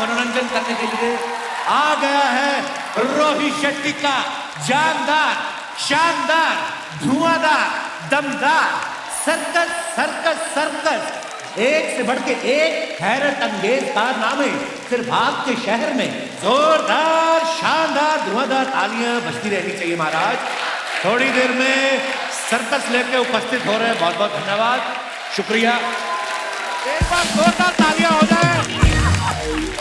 मनोरंजन करने के लिए आ गया है रोहित शेट्टी का जानदार, शानदार, धुआंधार, दमदार सर्कस सर्कस सर्कस। एक से बढ़ के एक हैरत अंगेज कारनामे सिर्फ आपके शहर में। जोरदार, शानदार, धुआंधार तालियां बजती रहनी चाहिए महाराज। थोड़ी देर में सर्कस लेके उपस्थित हो रहे हैं। बहुत बहुत धन्यवाद, शुक्रिया। एक बार जोरदार तालियां हो जाए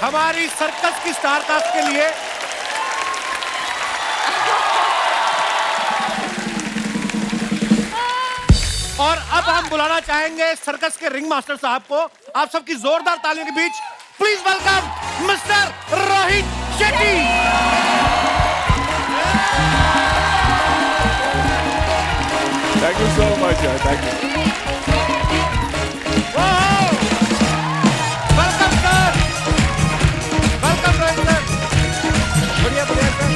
हमारी सर्कस की स्टार कास्ट के लिए। और अब हम बुलाना चाहेंगे सर्कस के रिंग मास्टर साहब को। आप सबकी जोरदार तालियों के बीच please welcome mister Rohit Shetty. Thank you so much, sir. Thank you. Welcome sir, welcome Rohit sir. बढ़िया बढ़िया sir.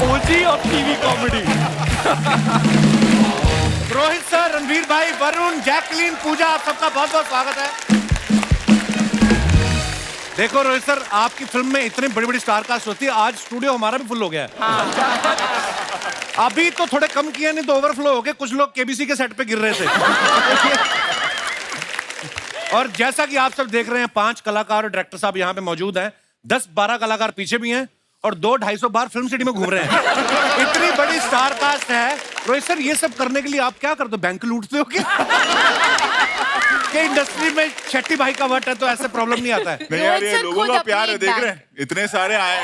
OG of TV comedy. Rohit sir, Ranveer भाई, वरुण, जैकलीन, पूजा, आप सबका बहुत बहुत स्वागत है। देखो रोहित सर, आपकी फिल्म में इतनी बड़ी बड़ी स्टार कास्ट होती है, आज स्टूडियो हमारा भी फुल हो गया है। अभी तो थोड़े कम किए, नहीं तो ओवरफ्लो हो गए। कुछ लोग केबीसी के सेट पे गिर रहे थे। और जैसा कि आप सब देख रहे हैं, 5 कलाकार और डायरेक्टर साहब यहाँ पे मौजूद हैं। 10-12 कलाकार पीछे भी हैं और 200-250 बार फिल्म सिटी में घूम रहे हैं। इतनी बड़ी स्टार कास्ट है। रोहित सर, ये सब करने के लिए आप क्या करते हो? बैंक लूटते हो क्या? इंडस्ट्री में शेट्टी भाई का वट है तो ऐसे प्रॉब्लम नहीं आता है। नहीं यार, ये लोगों का प्यार है, देख रहे हैं इतने सारे आए।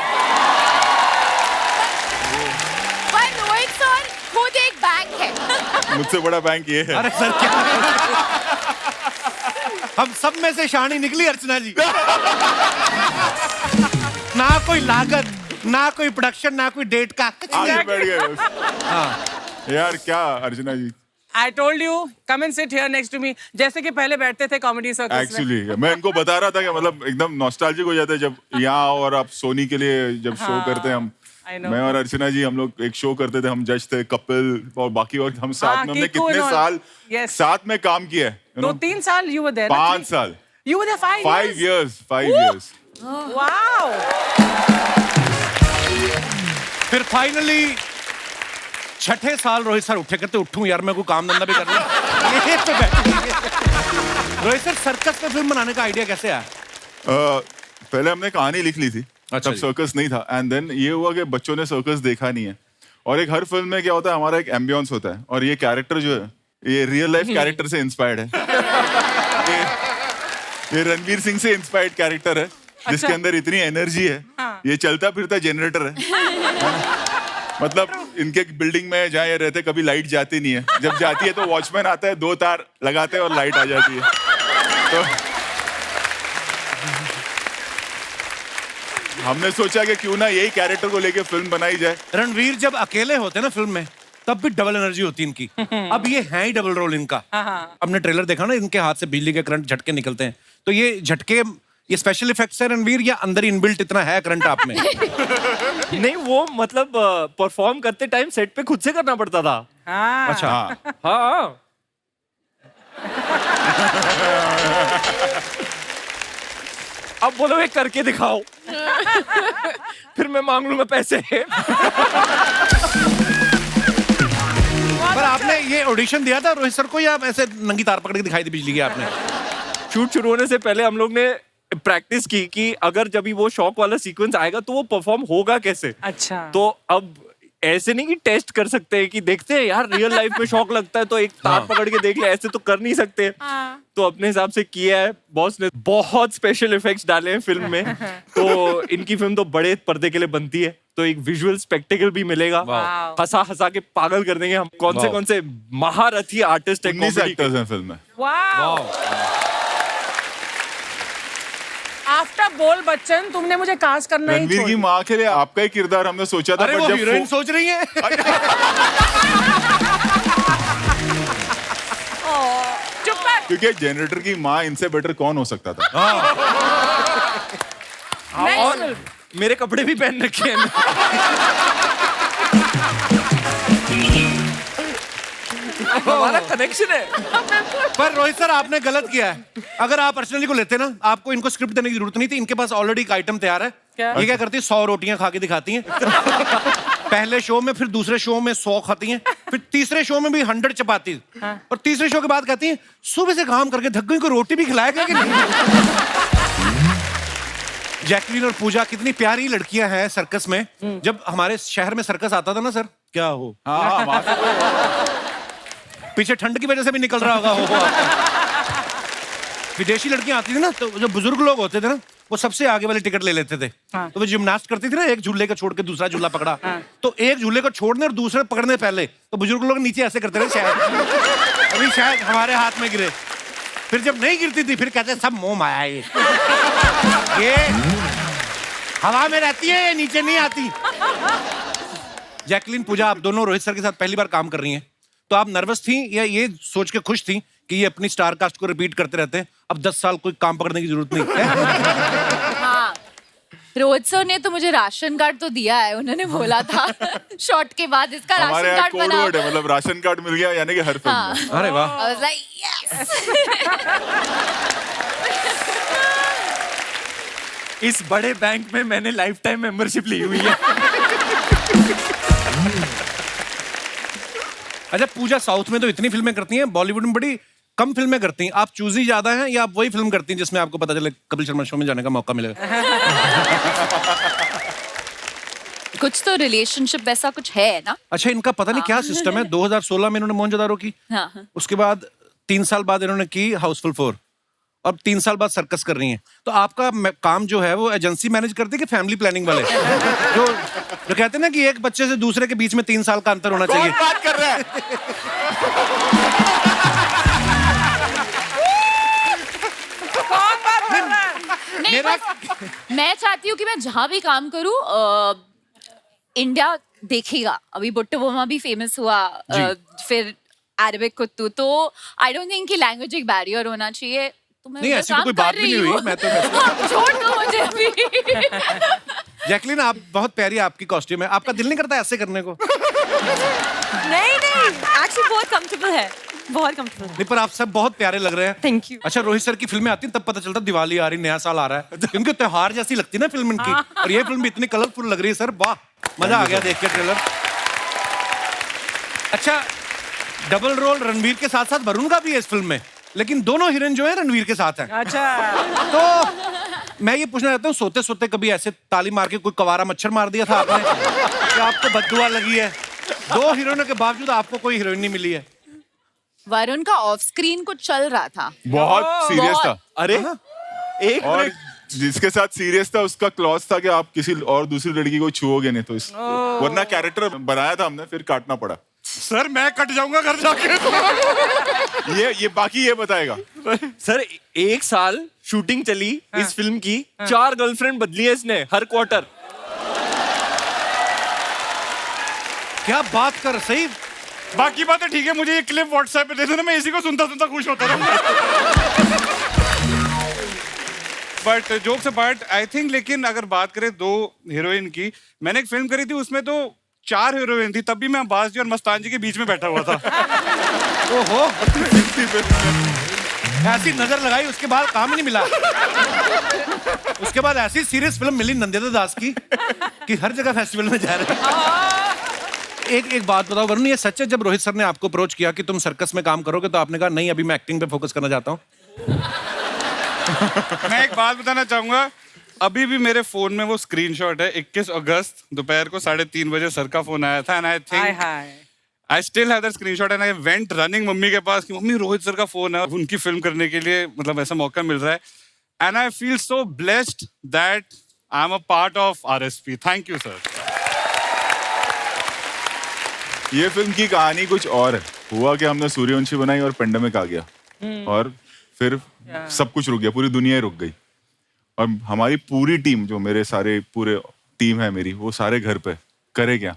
पर रोहित सर खुद एक बैंक है। मुझसे बड़ा बैंक ये है। अरे सर क्या हम सब में से शानी निकली अर्चना जी। ना कोई लागत, ना कोई प्रोडक्शन, ना कोई डेट का। आगे बैठ गए बस। यार क्या अर्चना जी, I told you, come and sit here next to me. जैसे कि पहले बैठते थे कॉमेडी सर्कस में। एक्चुअली मैं इनको बता रहा था कि मतलब एकदम नॉस्टैल्जिक हो जाते हैं जब यहाँ और आप सोनी के लिए जब शो करते हैं हम। मैं और अर्चना जी हम लोग एक शो करते थे, हम जज थे, कपिल और बाकी, और हम साथ में हमने कितने साल साथ में काम किया है। 2-3 साल you were there. 5 साल। You were there 5 years. 5 years. Wow. फिर फाइनली 6ठे साल रोहित सर उठे करते, उठूं यार मैं कोई काम धंधा भी करना। ये पे बैठे। रोहित सर, सर्कस में फिल्म बनाने का आइडिया कैसे आया? पहले हमने कहानी लिख ली थी, अच्छा तब सर्कस नहीं था। एंड देन ये हुआ कि बच्चों ने सर्कस देखा नहीं है। और एक हर फिल्म में क्या होता है, हमारा एक एम्बियंस होता है। और ये कैरेक्टर जो है, ये रियल लाइफ कैरेक्टर से इंस्पायर्ड है। ये रणवीर सिंह से इंस्पायर्ड कैरेक्टर है, जिसके अंदर इतनी एनर्जी है। ये चलता फिरता जनरेटर है। मतलब इनके बिल्डिंग में जहाँ ये रहते, कभी लाइट जाती नहीं है। जब जाती है तो वॉचमैन आता है, 2 तार लगाते हैं और लाइट आ जाती है। तो हमने सोचा कि क्यों ना यही कैरेक्टर को लेके फिल्म बनाई जाए। रणवीर जब अकेले होते हैं ना फिल्म में, तब भी डबल एनर्जी होती है इनकी। अब ये है ही डबल रोल इनका। हमने ट्रेलर देखा ना, इनके हाथ से बिजली के करंट झटके निकलते हैं। तो ये झटके, ये स्पेशल इफेक्ट्स है रणवीर, या अंदर इनबिल्ट इतना है करंट आप में? नहीं, वो मतलब परफॉर्म करते टाइम सेट पे खुद से करना पड़ता था। अच्छा। हाँ। अब बोलो ये करके दिखाओ। फिर मैं मांग लूंगा पैसे। पर आपने ये ऑडिशन दिया था रोहित सर को, या ऐसे नंगी तार पकड़ के दिखाई दी बिजली की आपने? शूट शुरू होने से पहले हम लोग ने प्रैक्टिस की कि अगर जब भी वो शॉक वाला सीक्वेंस आएगा तो वो परफॉर्म होगा कैसे। अच्छा। तो अब ऐसे नहीं कि टेस्ट कर सकते हैं कि देखते हैं यार रियल लाइफ में शॉक लगता है तो एक तार पकड़ के देख ले, ऐसे तो कर नहीं सकते। तो अपने हिसाब से किया है। बॉस ने बहुत स्पेशल इफेक्ट्स डाले हैं फिल्म में। तो इनकी फिल्म तो बड़े पर्दे के लिए बनती है, तो एक विजुअल स्पेक्टेकल भी मिलेगा। हंसा हंसा के पागल कर देंगे हम। कौन से महारथी आर्टिस्ट है, 19 एक्टर्स हैं फिल्म में। वाओ। आफ्टर बोल बच्चन तुमने मुझे कास्ट करना ही रणवीर की माँ के लिए आपका ही किरदार हमने सोचा था। अरे वो हीरोइन सोच रही है। क्योंकि जनरेटर की माँ इनसे बेटर कौन हो सकता था। और मेरे कपड़े भी पहन रखे हैं। हमारा कनेक्शन है। पर रोहित सर आपने गलत किया है। अगर आप अर्चना जी को लेते ना, आपको इनको स्क्रिप्ट देने की जरूरत नहीं थी। इनके पास ऑलरेडी एक आइटम तैयार है। ये क्या करती है, 100 रोटियां खा के दिखाती हैं। पहले शो में, फिर दूसरे शो में 100 खाती हैं, फिर तीसरे शो में भी 100 चपाती, और तीसरे शो के बाद कहती हैं सुबह से काम करके थक गई, को रोटी भी खिलाएगा कि नहीं। जैकलीन और पूजा कितनी प्यारी लड़कियां हैं सर्कस में। जब हमारे शहर में सर्कस आता था ना सर, क्या हो, हाँ, पीछे ठंड की वजह से भी निकल रहा होगा हो आपका। विदेशी लड़कियां आती थी ना, तो जो बुजुर्ग लोग होते थे ना, वो सबसे आगे वाले टिकट ले लेते थे। तो वो जिम्नास्ट करती थी ना, एक झूले को छोड़ के दूसरा झूला पकड़ा, तो एक झूले को छोड़ने और दूसरे पकड़ने पहले तो बुजुर्ग लोग नीचे ऐसे करते थे, शायद अभी शायद हमारे हाथ में गिरे। फिर जब नहीं गिरती थी, फिर कहते सब मोह माया ये हवा में रहती है, ये नीचे नहीं आती। जैकलीन, पूजा, आप दोनों रोहित सर के साथ पहली बार काम कर रही हैं, तो आप नर्वस थी या ये सोच के खुश थी कि ये अपनी स्टार कास्ट को रिपीट करते रहते हैं, अब 10 साल कोई काम पकड़ने की जरूरत नहीं है? हाँ, रोहित सर ने तो मुझे राशन कार्ड तो दिया है, उन्होंने बोला था शॉट के बाद इसका हमारे राशन यहाँ कार्ड कोड बनाओ। वर्ड है, मतलब राशन कार्ड मिल गया यानी कि हर फिल्म में। अरे वाह। I was like, yes! इस बड़े बैंक में मैंने लाइफ टाइम मेंबरशिप ली हुई है। अच्छा पूजा, साउथ में तो इतनी फिल्में करती हैं, बॉलीवुड में बड़ी कम फिल्में करती हैं। आप चूजी ज्यादा हैं या आप वही फिल्म करती हैं जिसमें आपको पता चले कपिल शर्मा शो में जाने का मौका मिलेगा? कुछ तो रिलेशनशिप वैसा कुछ है ना। अच्छा, इनका पता नहीं क्या सिस्टम है। 2016 में इन्होंने मोहनजोदारो की, हाँ। उसके बाद 3 साल बाद इन्होंने की हाउसफुल 4, अब 3 साल बाद सर्कस कर रही हैं। तो आपका काम जो है वो एजेंसी मैनेज करती है कि फैमिली प्लानिंग वाले? जो कहते हैं ना कि एक बच्चे से दूसरे के बीच में 3 साल का अंतर होना चाहिए। कौन बात कर रहा है? नहीं, मेरा- बस मैं चाहती हूँ कि मैं जहाँ भी काम करूँ इंडिया देखेगा। अभी बुट्टो बोमा भी फेमस हुआ, फिर अरबिक कुत्तू, तो आई डोंट थिंक कि लैंग्वेज एक बैरियर होना चाहिए। तो मैं नहीं, उधर ऐसी तो काम कोई कर बात भी रही नहीं हुई। हूँ। मैं तो आप छोड़ दो मुझे अभी। जैकलीन, आप बहुत प्यारी, आपकी कॉस्ट्यूम है। आपका दिल नहीं करता ऐसे करने को? नहीं एक्चुअली बहुत कंफर्टेबल है, बहुत कंफर्टेबल। नहीं, पर आप सब बहुत प्यारे लग रहे हैं। Thank you. अच्छा, रोहित सर की फिल्में आती हैं तब पता चलता दिवाली आ रही, नया साल आ रहा है, क्योंकि त्योहार जैसी लगती है ना फिल्म इनकी। और ये फिल्म भी इतनी कलरफुल लग रही है सर, वाह, मजा आ गया देख के ट्रेलर। अच्छा, डबल रोल रणवीर के साथ साथ वरुण का भी है इस फिल्म में, लेकिन दोनों हीरोइन जो है रणवीर के साथ हैं। अच्छा, तो मैं ये पूछना चाहता हूँ, सोते सोते कभी ऐसे ताली मार के कोई कवारा मच्छर मार दिया था आपने कि आपको बददुआ लगी है? 2 हीरोइनों के बावजूद आपको कोई हीरोइन नहीं मिली है। वरुण का ऑफ स्क्रीन कुछ चल रहा था। बहुत सीरियस था। अरे एक और मिनट, जिसके साथ सीरियस था उसका क्लॉज था कि आप किसी और दूसरी लड़की को छुओगे नहीं, तो इस वरना कैरेक्टर बनाया था हमने, फिर काटना पड़ा। सर मैं कट जाऊंगा घर जाके। ये बाकी ये बताएगा। सर 1 साल शूटिंग चली इस फिल्म की, 4 गर्लफ्रेंड बदली है इसने हर क्वार्टर। क्या बात कर, सही? बाकी बातें ठीक है, मुझे ये क्लिप व्हाट्सएप पे दे देना, मैं इसी को सुनता सुनता खुश होता रहूंगा। But jokes apart, I think, लेकिन अगर बात करें 2 हीरोइन की, मैंने एक फिल्म करी थी उसमें तो 4 हीरोइन थी, तब भी मैं अब्बास जी और मस्तान जी के बीच में बैठा हुआ था। ओहो, ऐसी नजर लगाई, उसके बाद काम ही नहीं मिला। उसके बाद ऐसी सीरियस फिल्म मिली नंदिता दास की कि हर जगह फेस्टिवल में जा रहे हैं। एक बात बताओ वरुण, ये सच है जब रोहित सर ने आपको अप्रोच किया कि तुम सर्कस में काम करोगे, तो आपने कहा नहीं, अभी मैं एक्टिंग पे फोकस करना चाहता हूँ? मैं एक बात बताना चाहूंगा, अभी भी मेरे फोन में वो स्क्रीनशॉट है। 21 अगस्त दोपहर को 3:30 बजे सर का फोन आया था, and I think I still have that screenshot, and I went running mummy के पास कि मम्मी रोहित सर का फोन है, उनकी फिल्म करने के लिए मतलब ऐसा मौका मिल रहा है, and I feel so blessed that I am a part of RSP। Thank you sir. ये फिल्म की कहानी कुछ और है। हुआ कि हमने सूर्यवंशी बनाई और पेंडेमिक आ गया, और फिर सब कुछ रुक गया, पूरी दुनिया ही रुक गई। और हमारी पूरी टीम, जो मेरे सारे पूरे टीम है मेरी, वो सारे घर पे करे क्या।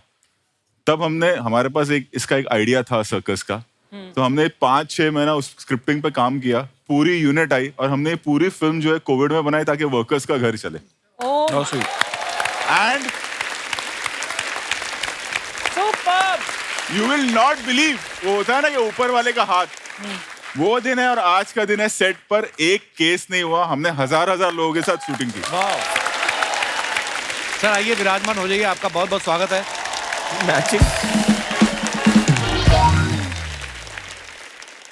तब हमने, हमारे पास इसका एक आइडिया था सर्कस का, तो हमने 5-6 महीना उस स्क्रिप्टिंग पे काम किया, पूरी यूनिट आई और हमने पूरी फिल्म जो है कोविड में बनाई ताकि वर्कर्स का घर चले। And you will not believe, वो होता है ना कि ऊपर वाले का हाथ, वो दिन है और आज का दिन है। सेट पर एक केस नहीं हुआ, हमने हजार लोगों के साथ शूटिंग की। सर आइए विराजमान हो जाइए, आपका बहुत बहुत स्वागत है। मैचिंग।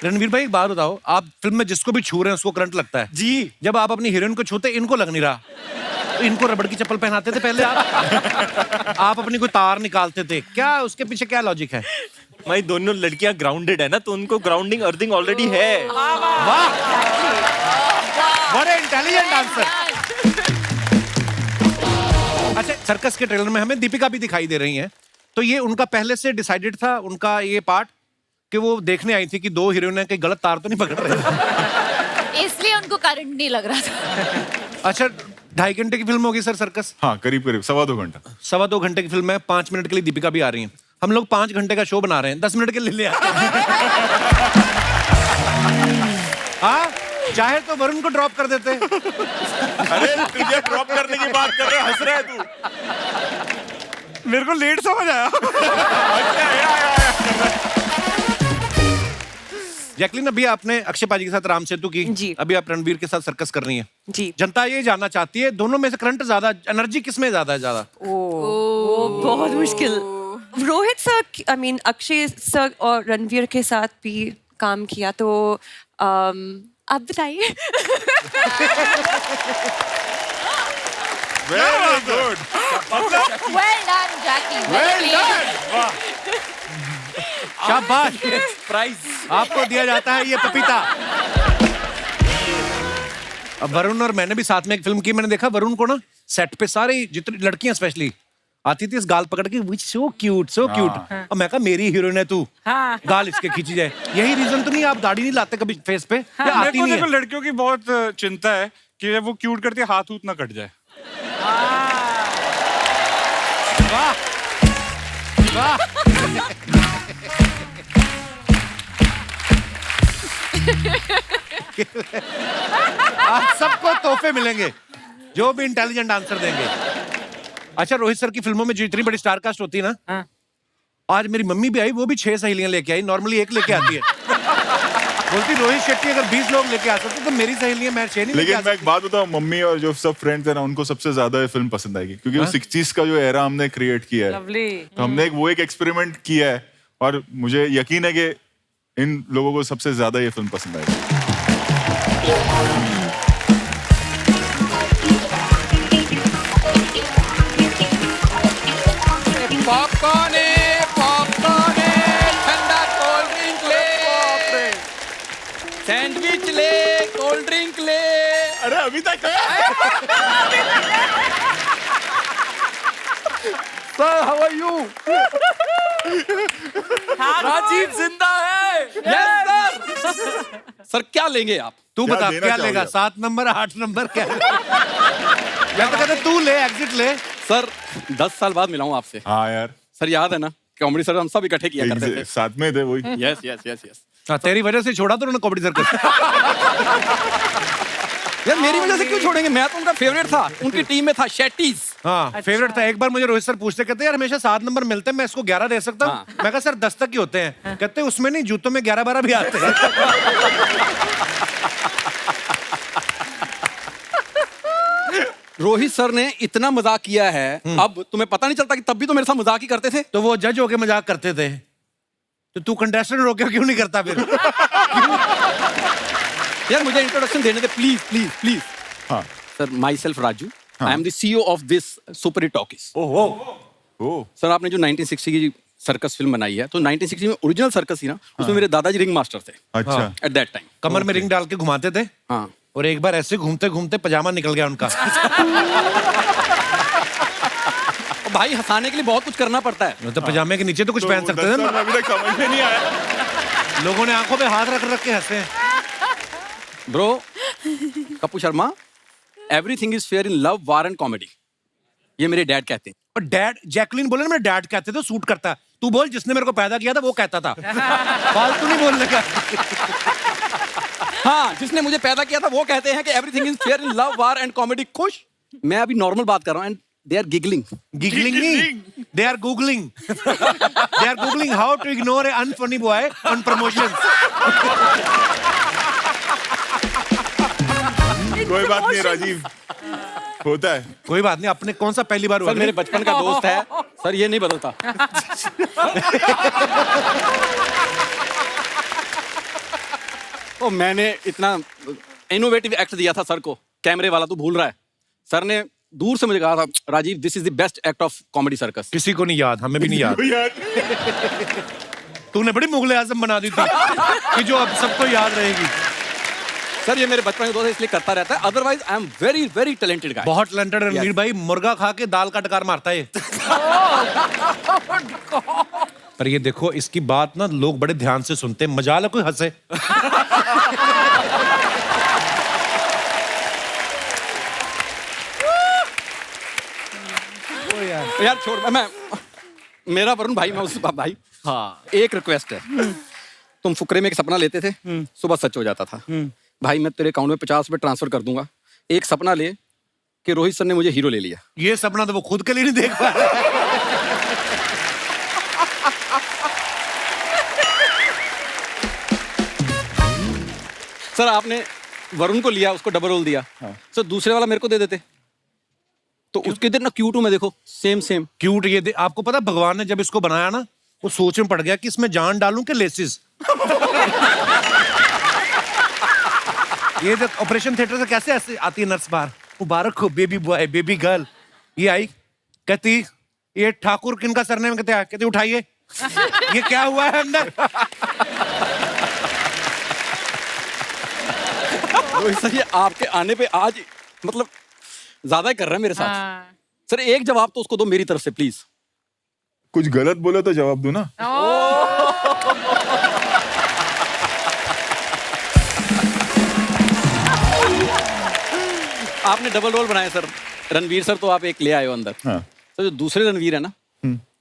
रणवीर भाई एक बात बताओ, आप फिल्म में जिसको भी छू रहे हैं उसको करंट लगता है जी। जब आप अपनी हीरोइन को छूते इनको लग नहीं रहा, तो इनको रबड़ की चप्पल पहनाते थे पहले आप अपनी कोई तार निकालते थे क्या, उसके पीछे क्या लॉजिक है? भाई दोनों लड़कियां ग्राउंडेड है ना, तो उनको ग्राउंडिंग अर्थिंग ऑलरेडी है। वाह, बड़े इंटेलिजेंट आंसर। अच्छा, सर्कस के ट्रेलर में हमें दीपिका भी दिखाई दे रही हैं, तो ये उनका पहले से डिसाइडेड था उनका ये पार्ट कि वो देखने आई थी कि दो हीरोइनें कहीं गलत तार तो नहीं पकड़ रहे? इसलिए उनको करंट नहीं लग रहा था। अच्छा, 2.5 घंटे की फिल्म होगी सर सर्कस? हाँ, करीब 2.25 घंटा। 2.25 घंटे की फिल्म है, 5 मिनट के लिए दीपिका भी आ रही हैं। हम लोग 5 घंटे का शो बना रहे हैं, 10 मिनट के लिए ले आते हैं। हाँ, चाहे तो वरुण को ड्रॉप कर देते। अरे तुझे ड्रॉप करने की बात कर रहे, हंस रहा है तू। मेरे को लेट समझ आया। जैकलिन, अभी आपने अक्षय पाजी के साथ राम सेतु की, जी। अभी आप रणवीर के साथ सर्कस कर रही हैं। जी। जनता ये जानना चाहती है दोनों में से करंट ज्यादा, एनर्जी किसमें ज्यादा है? ज्यादा बहुत मुश्किल। Rohit sir, I mean Akshay sir और रणवीर के साथ भी काम किया, तो आप बताइए। Very good, Well done, Jackie. Well done. शाबाश, प्राइज आपको दिया जाता है ये पपीता। अब वरुण और मैंने भी साथ में एक फिल्म की, मैंने देखा वरुण को ना सेट पे सारी जितनी लड़कियां स्पेशली आती थी इस गाल पकड़ के, सो क्यूट सो क्यूट। और मैं कहा मेरी हीरोइन है तू, गाल इसके खींची जाए। यही रीजन तो नहीं आप दाढ़ी नहीं लाते कभी फेस पे? या आती नहीं देखो है? लड़कियों की बहुत चिंता है कि जब वो क्यूट करती है हाथ ना कट जाए। वाह वाह। आज सबको तोहफे मिलेंगे जो भी इंटेलिजेंट आंसर देंगे। अच्छा, रोहित सर की फिल्मों में जो इतनी बड़ी स्टार कास्ट होती है ना, आज मेरी मम्मी भी आई, वो भी 6 सहेलियां लेके आई। नॉर्मली 1 लेके आती है। बोलती रोहित शेट्टी अगर 20 लोग लेके आ सकते तो मेरी सहेलियां मैं 6 नहीं लेके आ लेकिन मैं एक बात बताऊं, मम्मी और जो सब फ्रेंड्स है ना, उनको सबसे ज्यादा ये फिल्म पसंद आएगी, क्योंकि वो 60s का जो एरा हमने क्रिएट किया है। तो हमने वो एक एक्सपेरिमेंट किया है और मुझे यकीन है कि इन लोगों को सबसे ज्यादा ये फिल्म पसंद आएगी। पॉपकॉर्न ठंडा कोल्ड ड्रिंक ले, सैंडविच ले, कोल्ड ड्रिंक ले। अरे अभी तक sir how are you? Rajiv जिंदा है। Yes sir. सर क्या लेंगे आप? तू क्या बता देना क्या चाहोगे लेगा? आप? 7 नंबर 8 नंबर क्या? मैं तो कहता तू ले, एग्जिट ले। सर 10 साल बाद मिला हूँ आपसे। हाँ यार, सर याद है ना कॉमेडी सर हम सब इकट्ठे किया करते थे। साथ में थे वही। Yes yes yes yes. हाँ, तेरी वजह से छोड़ा तो उन्होंने कॉमेडी सर्कस। यार मेरी वजह से क्यों छोड़ेंगे? मैं तो उनका फेवरेट था, उनकी टीम में था शेट्टीज। हाँ, फेवरेट था। एक बार मुझे रोहित सर पूछते, कहते यार हमेशा 7 नंबर मिलते हैं, मैं इसको 11 दे सकता हूँ? मैं कहा सर 10 तक ही होते हैं। कहते उसमें नहीं, जूतों में 11-12 भी आते हैं। रोहित सर ने इतना मजाक किया है, अब तुम्हें पता नहीं चलता कि तब भी तो मेरे साथ मजाक ही करते थे। तो वो जज होके मजाक करते थे, तो तू कंटेस्टेंट होके क्यों नहीं करता फिर? यार मुझे इंट्रोडक्शन देने दे प्लीज प्लीज प्लीज। हाँ। Sir myself Raju, I am the CEO of this super hit talkies. ओ सर आपने जो 1960 की सर्कस फिल्म बनाई है, तो 1960 में ओरिजिनल सर्कस थी ना, उसमें मेरे दादाजी रिंग मास्टर थे अच्छा। At that time. कमर में रिंग डाल के घुमाते थे। हाँ। और एक बार ऐसे घूमते घूमते पजामा निकल गया उनका। और भाई हंसाने के लिए बहुत कुछ करना पड़ता है। तो पजामे के नीचे तो कुछ पहन सकते थे ना। अभी तक समझ में नहीं आया। लोगों ने आंखों पे हाथ रख रख के हंसे। Bro Kapoor Sharma, everything is fair in love, war and comedy, ये मेरे डैड कहते हैं। और डैड, जैकलिन बोले ना मेरे डैड कहते थे, सूट करता है। तू बोल जिसने मेरे को पैदा किया था वो कहता था। फालतू नहीं बोलने का। हाँ, जिसने मुझे पैदा किया था वो कहते हैं कि everything is fair in love, war and comedy. खुश? मैं अभी नॉर्मल बात कर रहा हूँ and they are giggling. Giggling नहीं, They are googling. They are googling how to ignore an unfunny boy on promotions. कोई बात नहीं राजीव, होता है। कोई बात नहीं, अपने कौन सा पहली बार हुआ? सर मेरे बचपन का दोस्त है सर, ये नहीं बदलता। तो मैंने इतना इनोवेटिव एक्ट दिया था सर को, कैमरे वाला तू भूल रहा है। सर ने दूर से मुझे कहा था, Rajiv this is the best act of comedy circus. किसी को नहीं याद, हमें भी नहीं याद। तूने बड़ी मुगले आजम बना दी थी कि जो अब सबको याद रहेगी। सर ये मेरे बचपन का दोस्त है इसलिए करता रहता है, otherwise I am very very talented guy. बहुत टैलेंटेड रणवीर भाई, मुर्गा खा के दाल का डकार मारता है। पर ये देखो, इसकी बात ना लोग बड़े ध्यान से सुनते हैं, मजाल है कोई हंसे। यार छोड़, मैं मेरा वरुण भाई, मैं उस भाई। हाँ एक रिक्वेस्ट है, तुम फुकरे में एक सपना लेते थे, सुबह सच हो जाता था। भाई मैं तेरे अकाउंट में 50 रुपए ट्रांसफर कर दूंगा, एक सपना ले कि रोहित सर ने मुझे हीरो ले लिया। ये सपना तो वो खुद के लिए नहीं देख पा रहा। सर आपने वरुण को लिया, उसको डबल रोल दिया। सर दूसरे वाला मेरे को दे देते तो उसके दिन ना क्यूट हूं मैं, देखो सेम सेम क्यूट। ये आपको पता, भगवान ने जब इसको बनाया ना, वो सोच में पड़ गया कि इसमें जान डालूं कि लेसिस। ये जो ऑपरेशन थिएटर से कैसे ऐसे आती है नर्स बाहर, मुबारक हो बेबी बॉय बेबी गर्ल। ये आई कहती, ये ठाकुर किनका सरनेम? कहते उठाइए, ये क्या हुआ है अंदर? रोहित सर ये आपके आने पे आज मतलब ज्यादा ही कर रहे हैं मेरे साथ। सर एक जवाब तो उसको दो मेरी तरफ से प्लीज। कुछ गलत बोला तो जवाब दो ना। आपने डबल रोल बनाया सर, रणवीर सर तो आप एक ले आए हो अंदर। हाँ। तो जो दूसरे रणवीर है ना,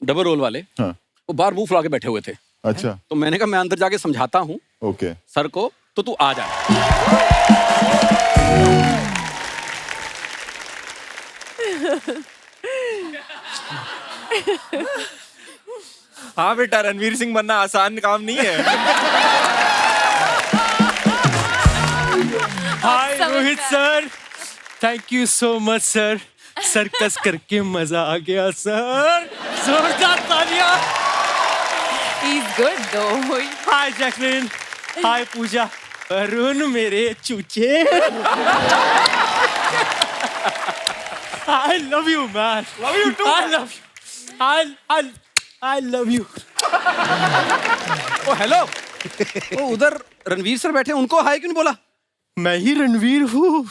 डबल रोल वाले, हाँ। वो बाहर मुंह फुला के बैठे हुए थे। अच्छा। तो मैंने कहा मैं अंदर जाके समझाता हूँ ओके सर को, तो तू आ जा। हाँ बेटा, रणवीर सिंह बनना आसान काम नहीं है। Hi Rohit sir, thank you so much sir, circus करके मजा आ गया सर, जोरदार तालियां। He's good though. हाय जैकलिन, हाय पूजा, अरुण मेरे चूचे। I love you man. Love you too. I love you. I love you. ओ हेलो, ओ उधर रणवीर सर बैठे, उनको हाय क्यों नहीं बोला? मैं ही रणवीर हूँ।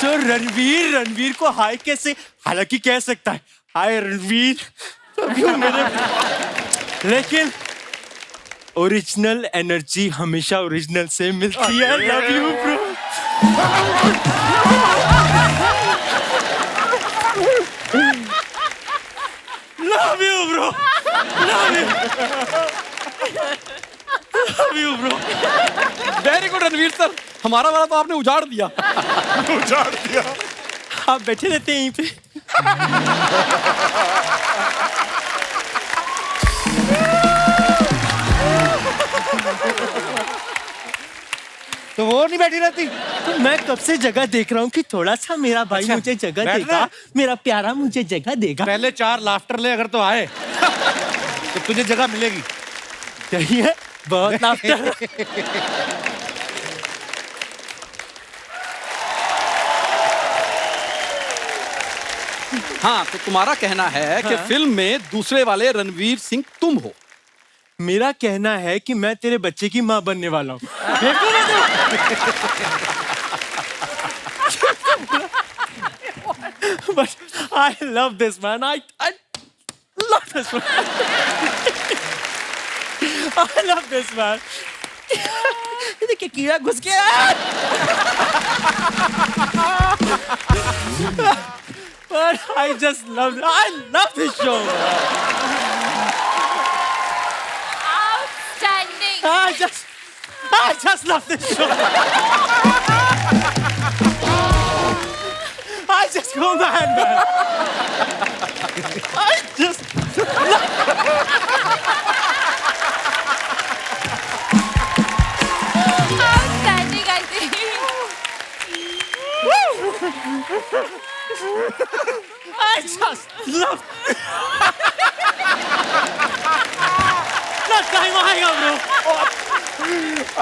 तो रणवीर को हाय कैसे, हालांकि कह सकता है हाय रणवीर, तभी वो मेरे, लेकिन ओरिजिनल एनर्जी हमेशा ओरिजिनल से मिलती है। Love you bro. Love you bro, love you bro. Very good Ranveer sir, हमारा वाला तो आपने उजाड़ दिया। उजाड़ दिया। आप बैठे रहते हैं यहीं पे। तो वो नहीं बैठी रहती? तो मैं कब से जगह देख रहा हूँ कि थोड़ा सा मेरा भाई अच्छा, मुझे जगह बैठ देगा, रहा? मेरा प्यारा मुझे जगह देगा। पहले 4 लाफ्टर ले, अगर तो आए तो तुझे जगह मिलेगी। सही है, बहुत लाफ्टर। हाँ तो तुम्हारा कहना है कि फिल्म में दूसरे वाले रणवीर सिंह तुम हो। मेरा कहना है कि मैं तेरे बच्चे की माँ बनने वाला हूँ। But I love this man. I love this man. I love this man. ये देखिए कीड़ा घुस गया। But I just love this show. Outstanding. I just love this show. I just go man. Outstanding, I think. I just love. ना time आएगा bro.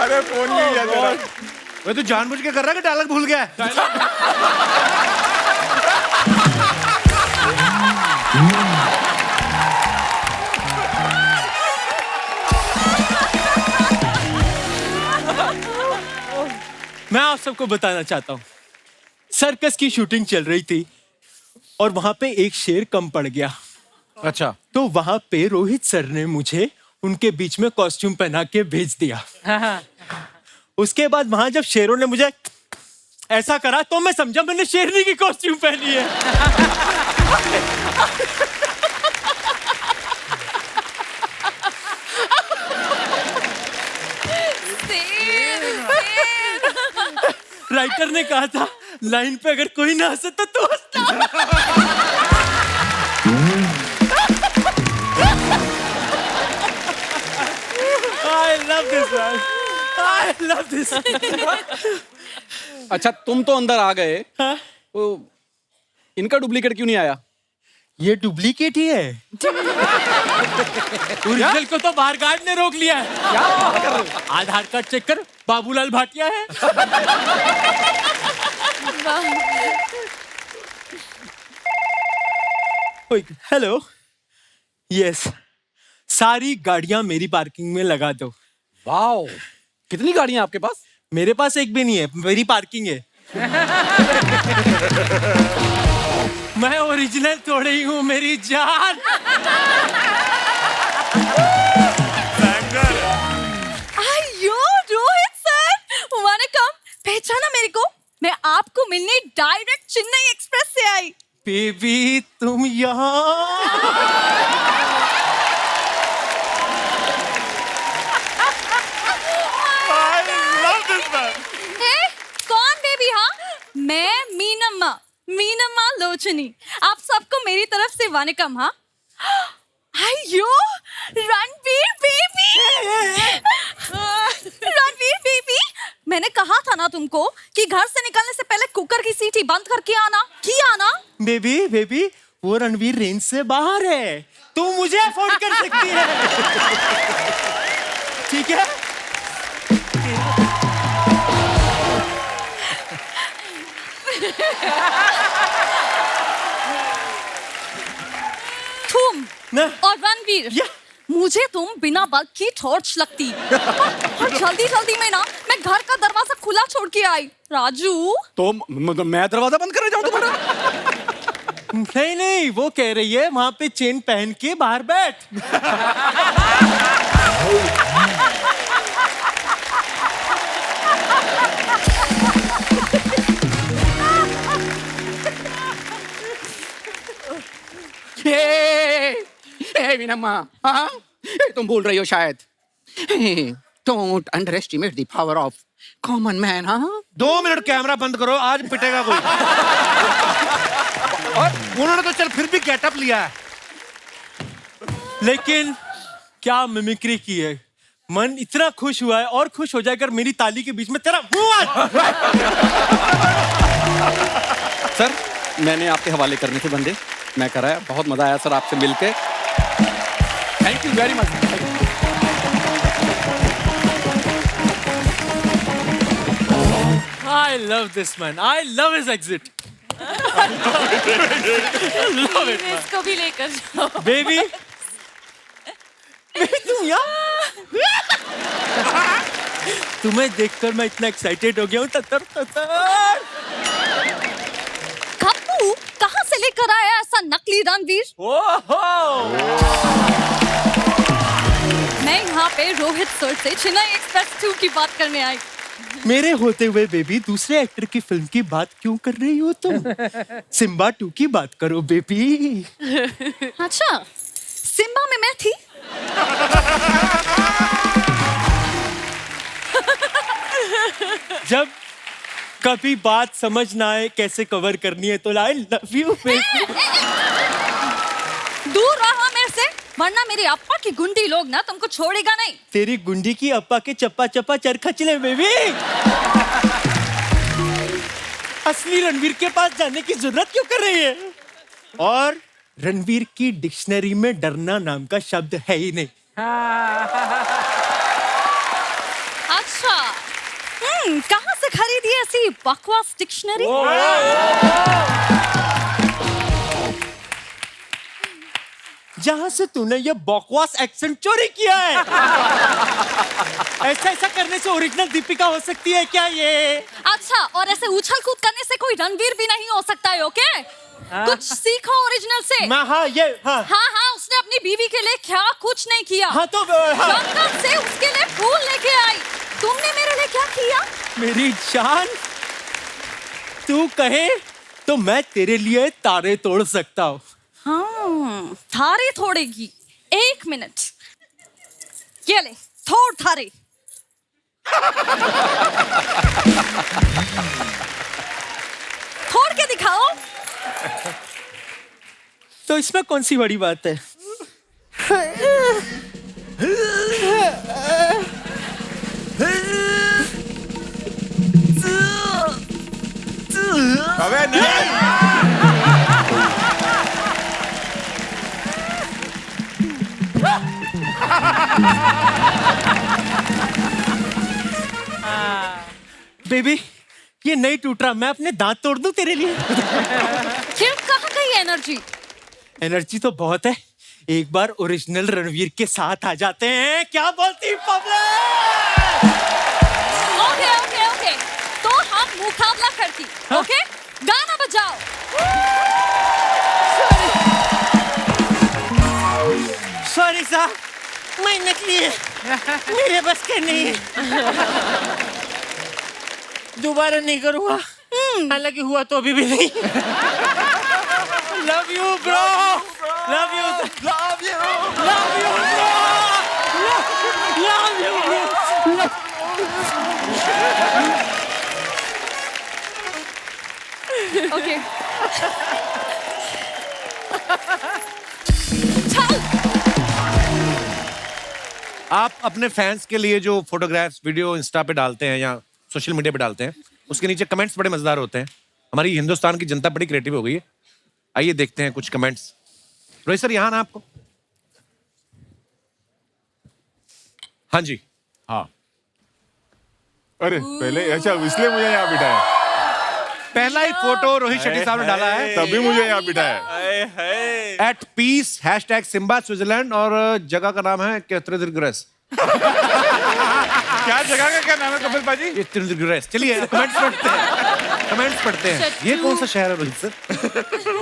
अरे phone नहीं लिया तेरा. मैं तो जानबूझ के कर रहा है कि डायलॉग भूल गया है. मैं आप सबको बताना चाहता हूँ, सर्कस की शूटिंग चल रही थी और वहां पे एक शेर कम पड़ गया. अच्छा. तो वहां पे रोहित सर ने मुझे उनके बीच में कॉस्ट्यूम पहना के भेज दिया. उसके बाद वहां जब शेरों ने मुझे ऐसा करा तो मैं समझा मैंने शेरनी की कॉस्ट्यूम पहनी है. राइटर ने कहा था लाइन पे अगर कोई ना हंसे तो तू हंसना. I love this man. I love this. अच्छा तुम तो अंदर आ गए, तो इनका डुप्लीकेट क्यों नहीं आया? ये डुप्लीकेट ही है. ओरिजिनल को तो बाहर गार्ड ने रोक लिया है. क्या बात कर रहे हो? आधार कार्ड चेक कर, बाबूलाल भाटिया है. हेलो. यस, सारी गाड़ियां मेरी पार्किंग में लगा दो. वाओ, कितनी गाड़ियां आपके पास? मेरे पास एक भी नहीं है, मेरी पार्किंग है. मैं ओरिजिनल थोड़ी ही हूँ मेरी जान. अयो रोहित सर, वनकम. पहचाना मेरे को? मैं आपको मिलने डायरेक्ट चेन्नई एक्सप्रेस से आई. बेबी तुम यहाँ. कौन बेबी? हाँ, मैं मीनम्मा लोचनी. आप सबको मेरी तरफ से वनकम. हाँ. अयो रणवीर बेबी, मैंने कहा था ना तुमको कि घर से निकलने से पहले कुकर की सीटी बंद करके आना. किया ना? बेबी वो रणवीर रेंज से बाहर है, तू मुझे अफोर्ड कर सकती है. ठीक है. तुम ना? और रणवीर, मुझे तुम बिना बल्ब की टॉर्च लगती. और जल्दी में ना मैं घर का दरवाजा खुला छोड़ के आई. राजू, तो मैं दरवाजा बंद करने जाऊं तुम्हारा? नहीं, वो कह रही है वहां पे चेन पहन के बाहर बैठ. मीनम्मा, हाँ? तुम बोल रही हो शायद. Don't underestimate the power of common man, हाँ? 2 मिनट कैमरा बंद करो, आज पिटेगा कोई. और उन्होंने तो चल फिर भी गेटअप लिया है, लेकिन क्या मिमिक्री की है. मन इतना खुश हुआ है, और खुश हो जाए अगर मेरी ताली के बीच में तेरा मुंह आ. सर, मैंने आपके हवाले करने थे बंदे, मैं कराया. बहुत मजा आया सर आपसे मिलके. Thank you very much. I love this man. I love his exit. Love it. इसको भी लेकर जाओ. बेबी तुम यहाँ. तुम्हें देखकर मैं इतना एक्साइटेड हो गया हूँ. खप्पू कहाँ से लेकर आया ऐसा नकली रणवीर? मैं यहाँ पे रोहित सर से चेन्नई एक्सप्रेस 2 की बात करने आई. मेरे होते हुए बेबी दूसरे एक्टर की फिल्म की बात क्यों कर रही हो तुम? सिम्बा 2 की बात करो बेबी. अच्छा, सिम्बा में मैं थी. जब कभी बात समझ ना आए कैसे कवर करनी है तो आई लव यू बेबी. दूर रहो मेरे से, वरना मेरे अप्पा की गुंडी लोग ना तुमको छोड़ेगा नहीं। तेरी गुंडी की अप्पा के चप्पा चप्पा चरखा चले बेबी। असली रणवीर के पास जाने की जरूरत क्यों कर रही है? और रणवीर की डिक्शनरी में डरना नाम का शब्द है ही नहीं। अच्छा, कहाँ से खरीदी ऐसी बकवास डिक्शनरी? जहां से तूने ये बकवास एक्सेंट चोरी किया है। ऐसा ऐसा करने से ओरिजिनल दीपिका हो सकती है क्या ये? अच्छा, और ऐसे उछल कूद करने से कोई रणवीर भी नहीं हो सकता है, ओके? कुछ सीखो ओरिजिनल से। हाँ। हाँ, उसने अपनी बीवी के लिए क्या कुछ नहीं किया। हाँ तो हाँ। लंदन से उसके लिए फूल लेके आई। तुमने मेरे लिए क्या किया? मेरी जान, तू कहे तो मैं तेरे लिए तारे तोड़ सकता हूँ। हाँ, थारे थोड़ेगी। 1 मिनट, ये ले, थोड़ थारे। थोड़ के दिखाओ। तो इसमें कौन सी बड़ी बात है? अबे नहीं। बेबी, ये नहीं टूट रहा, मैं अपने दांत तोड़ दूं तेरे लिए? फिर कहाँ गई एनर्जी? एनर्जी तो बहुत है, एक बार ओरिजिनल रणवीर के साथ आ जाते हैं, क्या बोलती पब्लिक? ओके ओके ओके, तो हम मुकाबला करती, ओके? गाना बजाओ। सॉरी साहब, मैं नकली है, मेरे बस के नहीं है। दोबारा नहीं करूँगा, हालांकि हुआ तो अभी भी नहीं। Love you bro, love you, love you, love you bro, love you. Okay, चल। आप अपने फैंस के लिए जो फोटोग्राफ्स वीडियो इंस्टा पे डालते हैं या सोशल मीडिया पे डालते हैं, उसके नीचे कमेंट्स बड़े मजेदार होते हैं। हमारी हिंदुस्तान की जनता बड़ी क्रिएटिव हो गई है। आइए देखते हैं कुछ कमेंट्स। रोहित सर, यहाँ ना आपको? हाँ जी, हाँ। अरे पहले अच्छा, इसलिए मुझे यहाँ बिठाया। पहला ही फोटो रोहित शेट्टी साहब ने डाला है, तभी मुझे यहाँ बिठाया। At peace hashtag Simba Switzerland, और जगह का नाम है केत्रदिग्रस। क्या जगह का क्या नाम है कपिल पाजी? केत्रदिग्रस। चलिए कमेंट्स पढ़ते हैं, कमेंट्स पढ़ते हैं। ये कौन सा शहर है रोहित सर?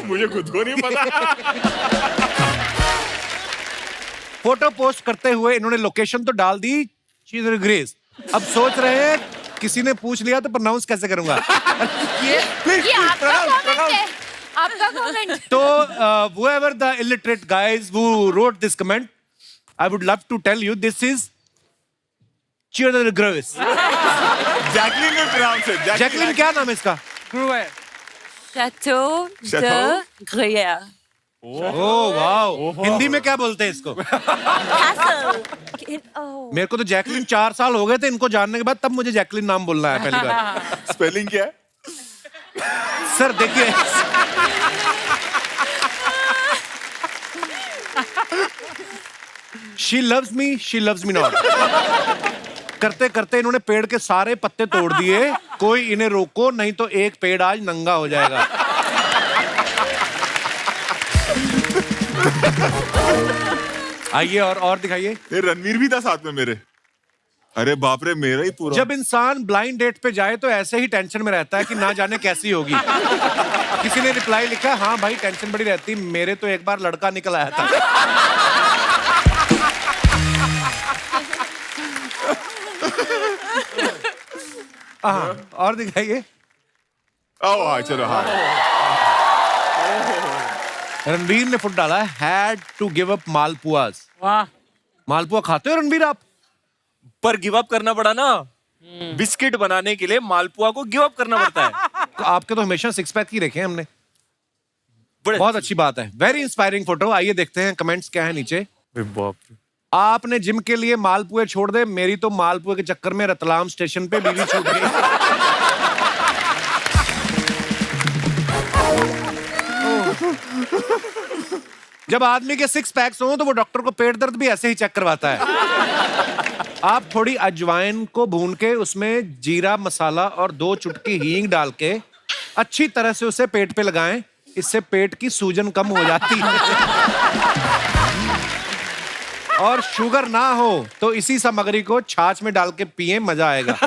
मुझे खुद को नहीं पता। फोटो पोस्ट करते हुए इन्होंने लोकेशन तो डाल दी ग्रेस। अब सोच रहे हैं किसी ने पूछ लिया तो प्रोनाउंस कैसे करूंगा। ये आपका कमेंट है, आपका कमेंट। तो whoever the illiterate guys who wrote this comment, I would love to tell you this is Gross. Jacqueline ने pronounce it. जैकलिन क्या नाम है इसका? Gruer. Chateau de Chateau? Gruyère. Oh wow, Hindi में क्या बोलते हैं इसको? Castle. Oh. मेरे को तो जैकलिन 4 साल हो गए थे इनको जानने के बाद, तब मुझे जैकलिन नाम बोलना है पहली बार। स्पेलिंग क्या है? सर देखिए, she loves me not। करते करते इन्होंने पेड़ के सारे पत्ते तोड़ दिए, कोई इन्हें रोको नहीं तो एक पेड़ आज नंगा हो जाएगा। आइए और दिखाइए। ये रणवीर भी था साथ में मेरे। अरे बाप रे, मेरा ही पूरा। जब इंसान ब्लाइंड डेट पे जाए तो ऐसे ही टेंशन में रहता है कि ना जाने कैसी होगी। किसी ने रिप्लाई लिखा, हाँ भाई टेंशन बड़ी रहती, मेरे तो एक बार लड़का निकल आया था। हाँ, और दिखाइए। हाँ चलो, हाँ। रणबीर ने फुट डाला है, had to give up malpuas. वाह, मालपुआ खाते हो रणबीर आप? पर गिव अप करना पड़ा ना, बिस्किट बनाने के लिए मालपुआ को गिव अप करना पड़ता है। तो आपके तो हमेशा 6 पैक ही रखे हैं हमने। बहुत अच्छी बात है, वेरी इंस्पायरिंग फोटो। आइए देखते हैं कमेंट्स क्या है नीचे। बाप रे। आपने जिम के लिए मालपुए छोड़ दे, मेरी तो मालपुए के चक्कर में रतलाम स्टेशन पे बीवी छूट गई। जब आदमी के 6 पैक्स हो तो वो डॉक्टर को पेट दर्द भी ऐसे ही चेक करवाता है। आप थोड़ी अजवाइन को भून के उसमें जीरा मसाला और 2 चुटकी हींग डाल के अच्छी तरह से उसे पेट पे लगाएं, इससे पेट की सूजन कम हो जाती है। और शुगर ना हो तो इसी सामग्री को छाछ में डाल के पिए, मजा आएगा।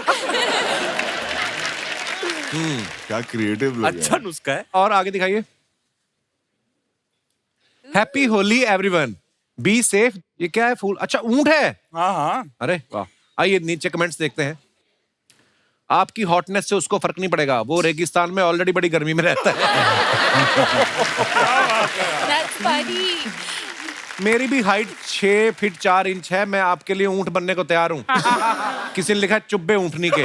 क्या क्रिएटिव लोग हैं। अच्छा नुस्खा है। और आगे दिखाइए। Happy Holi everyone, be safe. ये क्या है? फूल? अच्छा, ऊंट है। हाँ हाँ। अरे वाह। आइए नीचे कमेंट्स देखते हैं। आपकी हॉटनेस से उसको फर्क नहीं पड़ेगा, वो रेगिस्तान में ऑलरेडी बड़ी गर्मी में रहता है। That's funny. मेरी भी हाइट 6 फीट 4 इंच है, मैं आपके लिए ऊंट बनने को तैयार हूं। किसी ने लिखा है चुब्बे ऊंटनी के।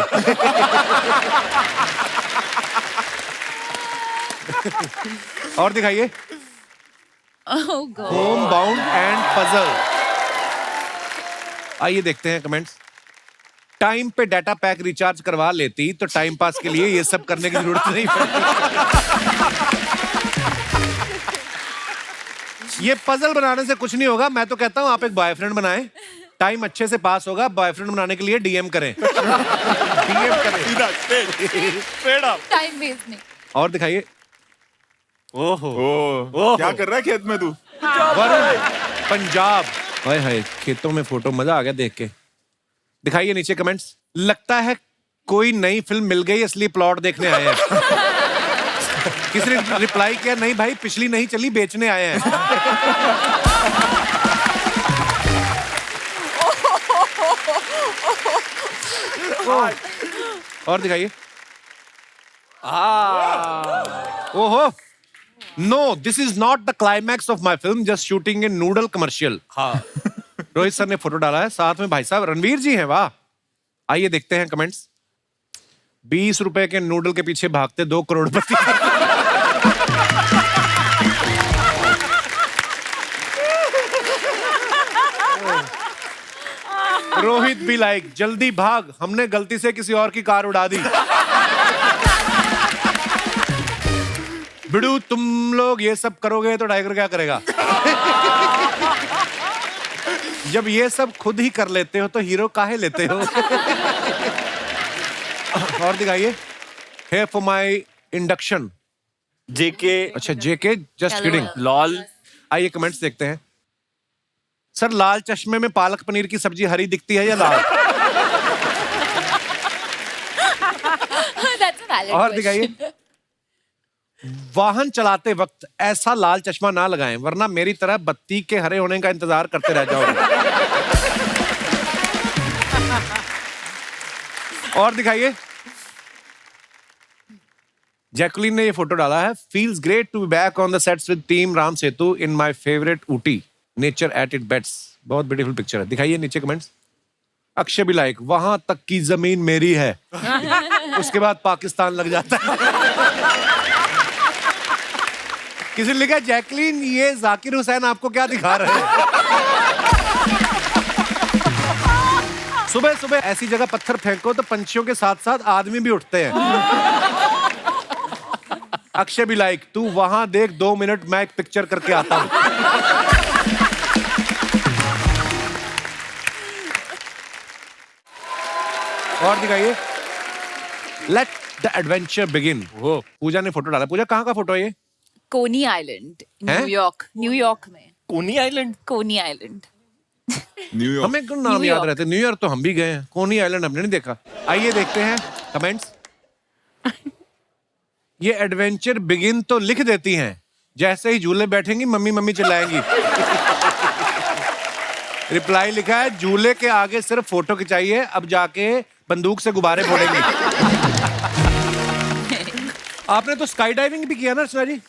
और दिखाइए। Oh God. Home bound and puzzle. आइए देखते हैं कमेंट्स। टाइम पे डाटा पैक रिचार्ज करवा लेती तो टाइम पास के लिए ये सब करने की जरूरत नहीं पड़ती। ये पजल बनाने से कुछ नहीं होगा, मैं तो कहता हूं आप एक बॉयफ्रेंड बनाएं, टाइम अच्छे से पास होगा। बॉयफ्रेंड बनाने के लिए डीएम करें। डीएम करें। Time waste नहीं। और दिखाइए। ओह, क्या कर रहा है खेत में तू? वरुण, पंजाब। हाय हाय, खेतों में फोटो, मजा आ गया देख के। दिखाइए नीचे कमेंट्स। लगता है कोई नई फिल्म मिल गई इसलिए प्लॉट देखने आए हैं। किसी ने रिप्लाई किया, नहीं भाई पिछली नहीं चली, बेचने आए हैं। और दिखाइए। ओहो, no this is not the climax of my film, just shooting in noodle commercial. हाँ, रोहित सर ने फोटो डाला है, साथ में भाई साहब रणवीर जी हैं। वाह। आइए देखते हैं कमेंट्स। 20 रुपए के नूडल के पीछे भागते 2 करोड़पति। रोहित भी लाइक, जल्दी भाग, हमने गलती से किसी और की कार उड़ा दी। बिड़ू, तुम लोग ये सब करोगे तो टाइगर क्या करेगा? जब ये सब खुद ही कर लेते हो तो हीरो काहे लेते हो? और दिखाइए। Here for my induction। जेके। अच्छा, जेके, जस्ट किडिंग। लॉल। आइए कमेंट्स देखते हैं। सर, लाल चश्मे में पालक पनीर की सब्जी हरी दिखती है या लाल? That's a valid और question. दिखाइए। वाहन चलाते वक्त ऐसा लाल चश्मा ना लगाएं, वरना मेरी तरह बत्ती के हरे होने का इंतजार करते रह जाओगे। और दिखाइए। जैकुलिन ने ये फोटो डाला है। Feels great to be back on the sets with team Ram Setu in my favourite Ooty, nature at it best. बहुत ब्यूटीफुल पिक्चर है। दिखाइए नीचे कमेंट्स। अक्षय भी लाइक, वहां तक की जमीन मेरी है, उसके बाद पाकिस्तान लग जाता है। किसी ने लिखा, जैकलीन ये जाकिर हुसैन आपको क्या दिखा रहे हैं? सुबह सुबह ऐसी जगह पत्थर फेंको तो पंछियों के साथ साथ आदमी भी उठते हैं। अक्षय भी लाइक, तू वहां देख, 2 मिनट मैं एक पिक्चर करके आता हूं। और दिखाइए। Let the adventure begin. Pooja ने फोटो डाला। पूजा, कहाँ का फोटो है ये? कोनी आइलैंड, हैं? न्यूयॉर्क में। कोनी आइलैंड। कोनी आइलैंड। न्यूयॉर्क। हमें क्यों नाम याद न्यूयॉर्क। रहते? न्यूयॉर्क तो हम भी गए हैं, कोनी आइलैंड हमने नहीं देखा। आइए देखते हैं कमेंट्स। ये एडवेंचर बिगिन तो लिख देती हैं, जैसे ही झूले बैठेंगी मम्मी मम्मी चिल्लाएंगी। रिप्लाई लिखा है, झूले के आगे सिर्फ फोटो खिंचाइए, अब जाके बंदूक से गुब्बारे फोड़ेंगी। आपने तो स्काई डाइविंग भी किया ना अर्चना जी?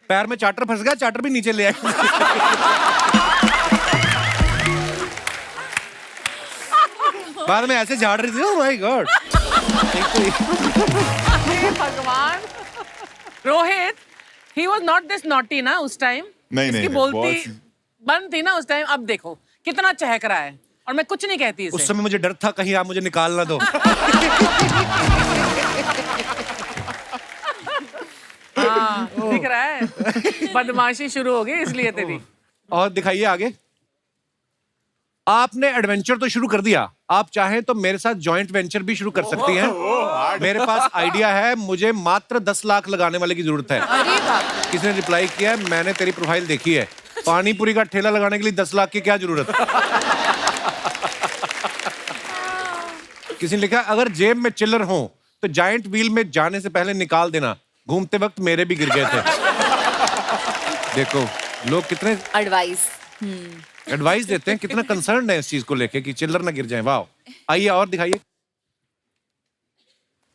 पैर में चार्टर फंस गया, चार्टर भी नीचे ले आए। बाद में ऐसे झाड़ रही थी। Oh my God. हे भगवान। Rohit, He was not this naughty ना उस टाइम. नहीं, इसकी नहीं, बोलती बहुत- बंद थी ना उस टाइम. अब देखो कितना चहक रहा है और मैं कुछ नहीं कहती उस इसे. समय मुझे डर था कहीं आप मुझे निकाल ना दो. हाँ, दिख रहा है. बदमाशी शुरू हो गई इसलिए तेरी. और दिखाइए आगे. आपने एडवेंचर तो शुरू कर दिया, आप चाहें तो मेरे साथ जॉइंट वेंचर भी शुरू कर सकती हैं. मेरे पास आइडिया है, मुझे मात्र 10 लाख लगाने वाले की जरूरत है. किसी ने रिप्लाई किया है, मैंने तेरी प्रोफाइल देखी है, पानी पूरी का ठेला लगाने के लिए 10 लाख की क्या जरूरत. किसी ने लिखा, अगर जेब में चिल्लर हो तो जायंट व्हील में जाने से पहले निकाल देना, घूमते वक्त मेरे भी गिर गए थे. देखो लोग कितने एडवाइस. एडवाइस देते हैं, कितना कंसर्न है इस चीज को लेके कि चिल्लर ना गिर जाए. वाह. आइए और दिखाइए.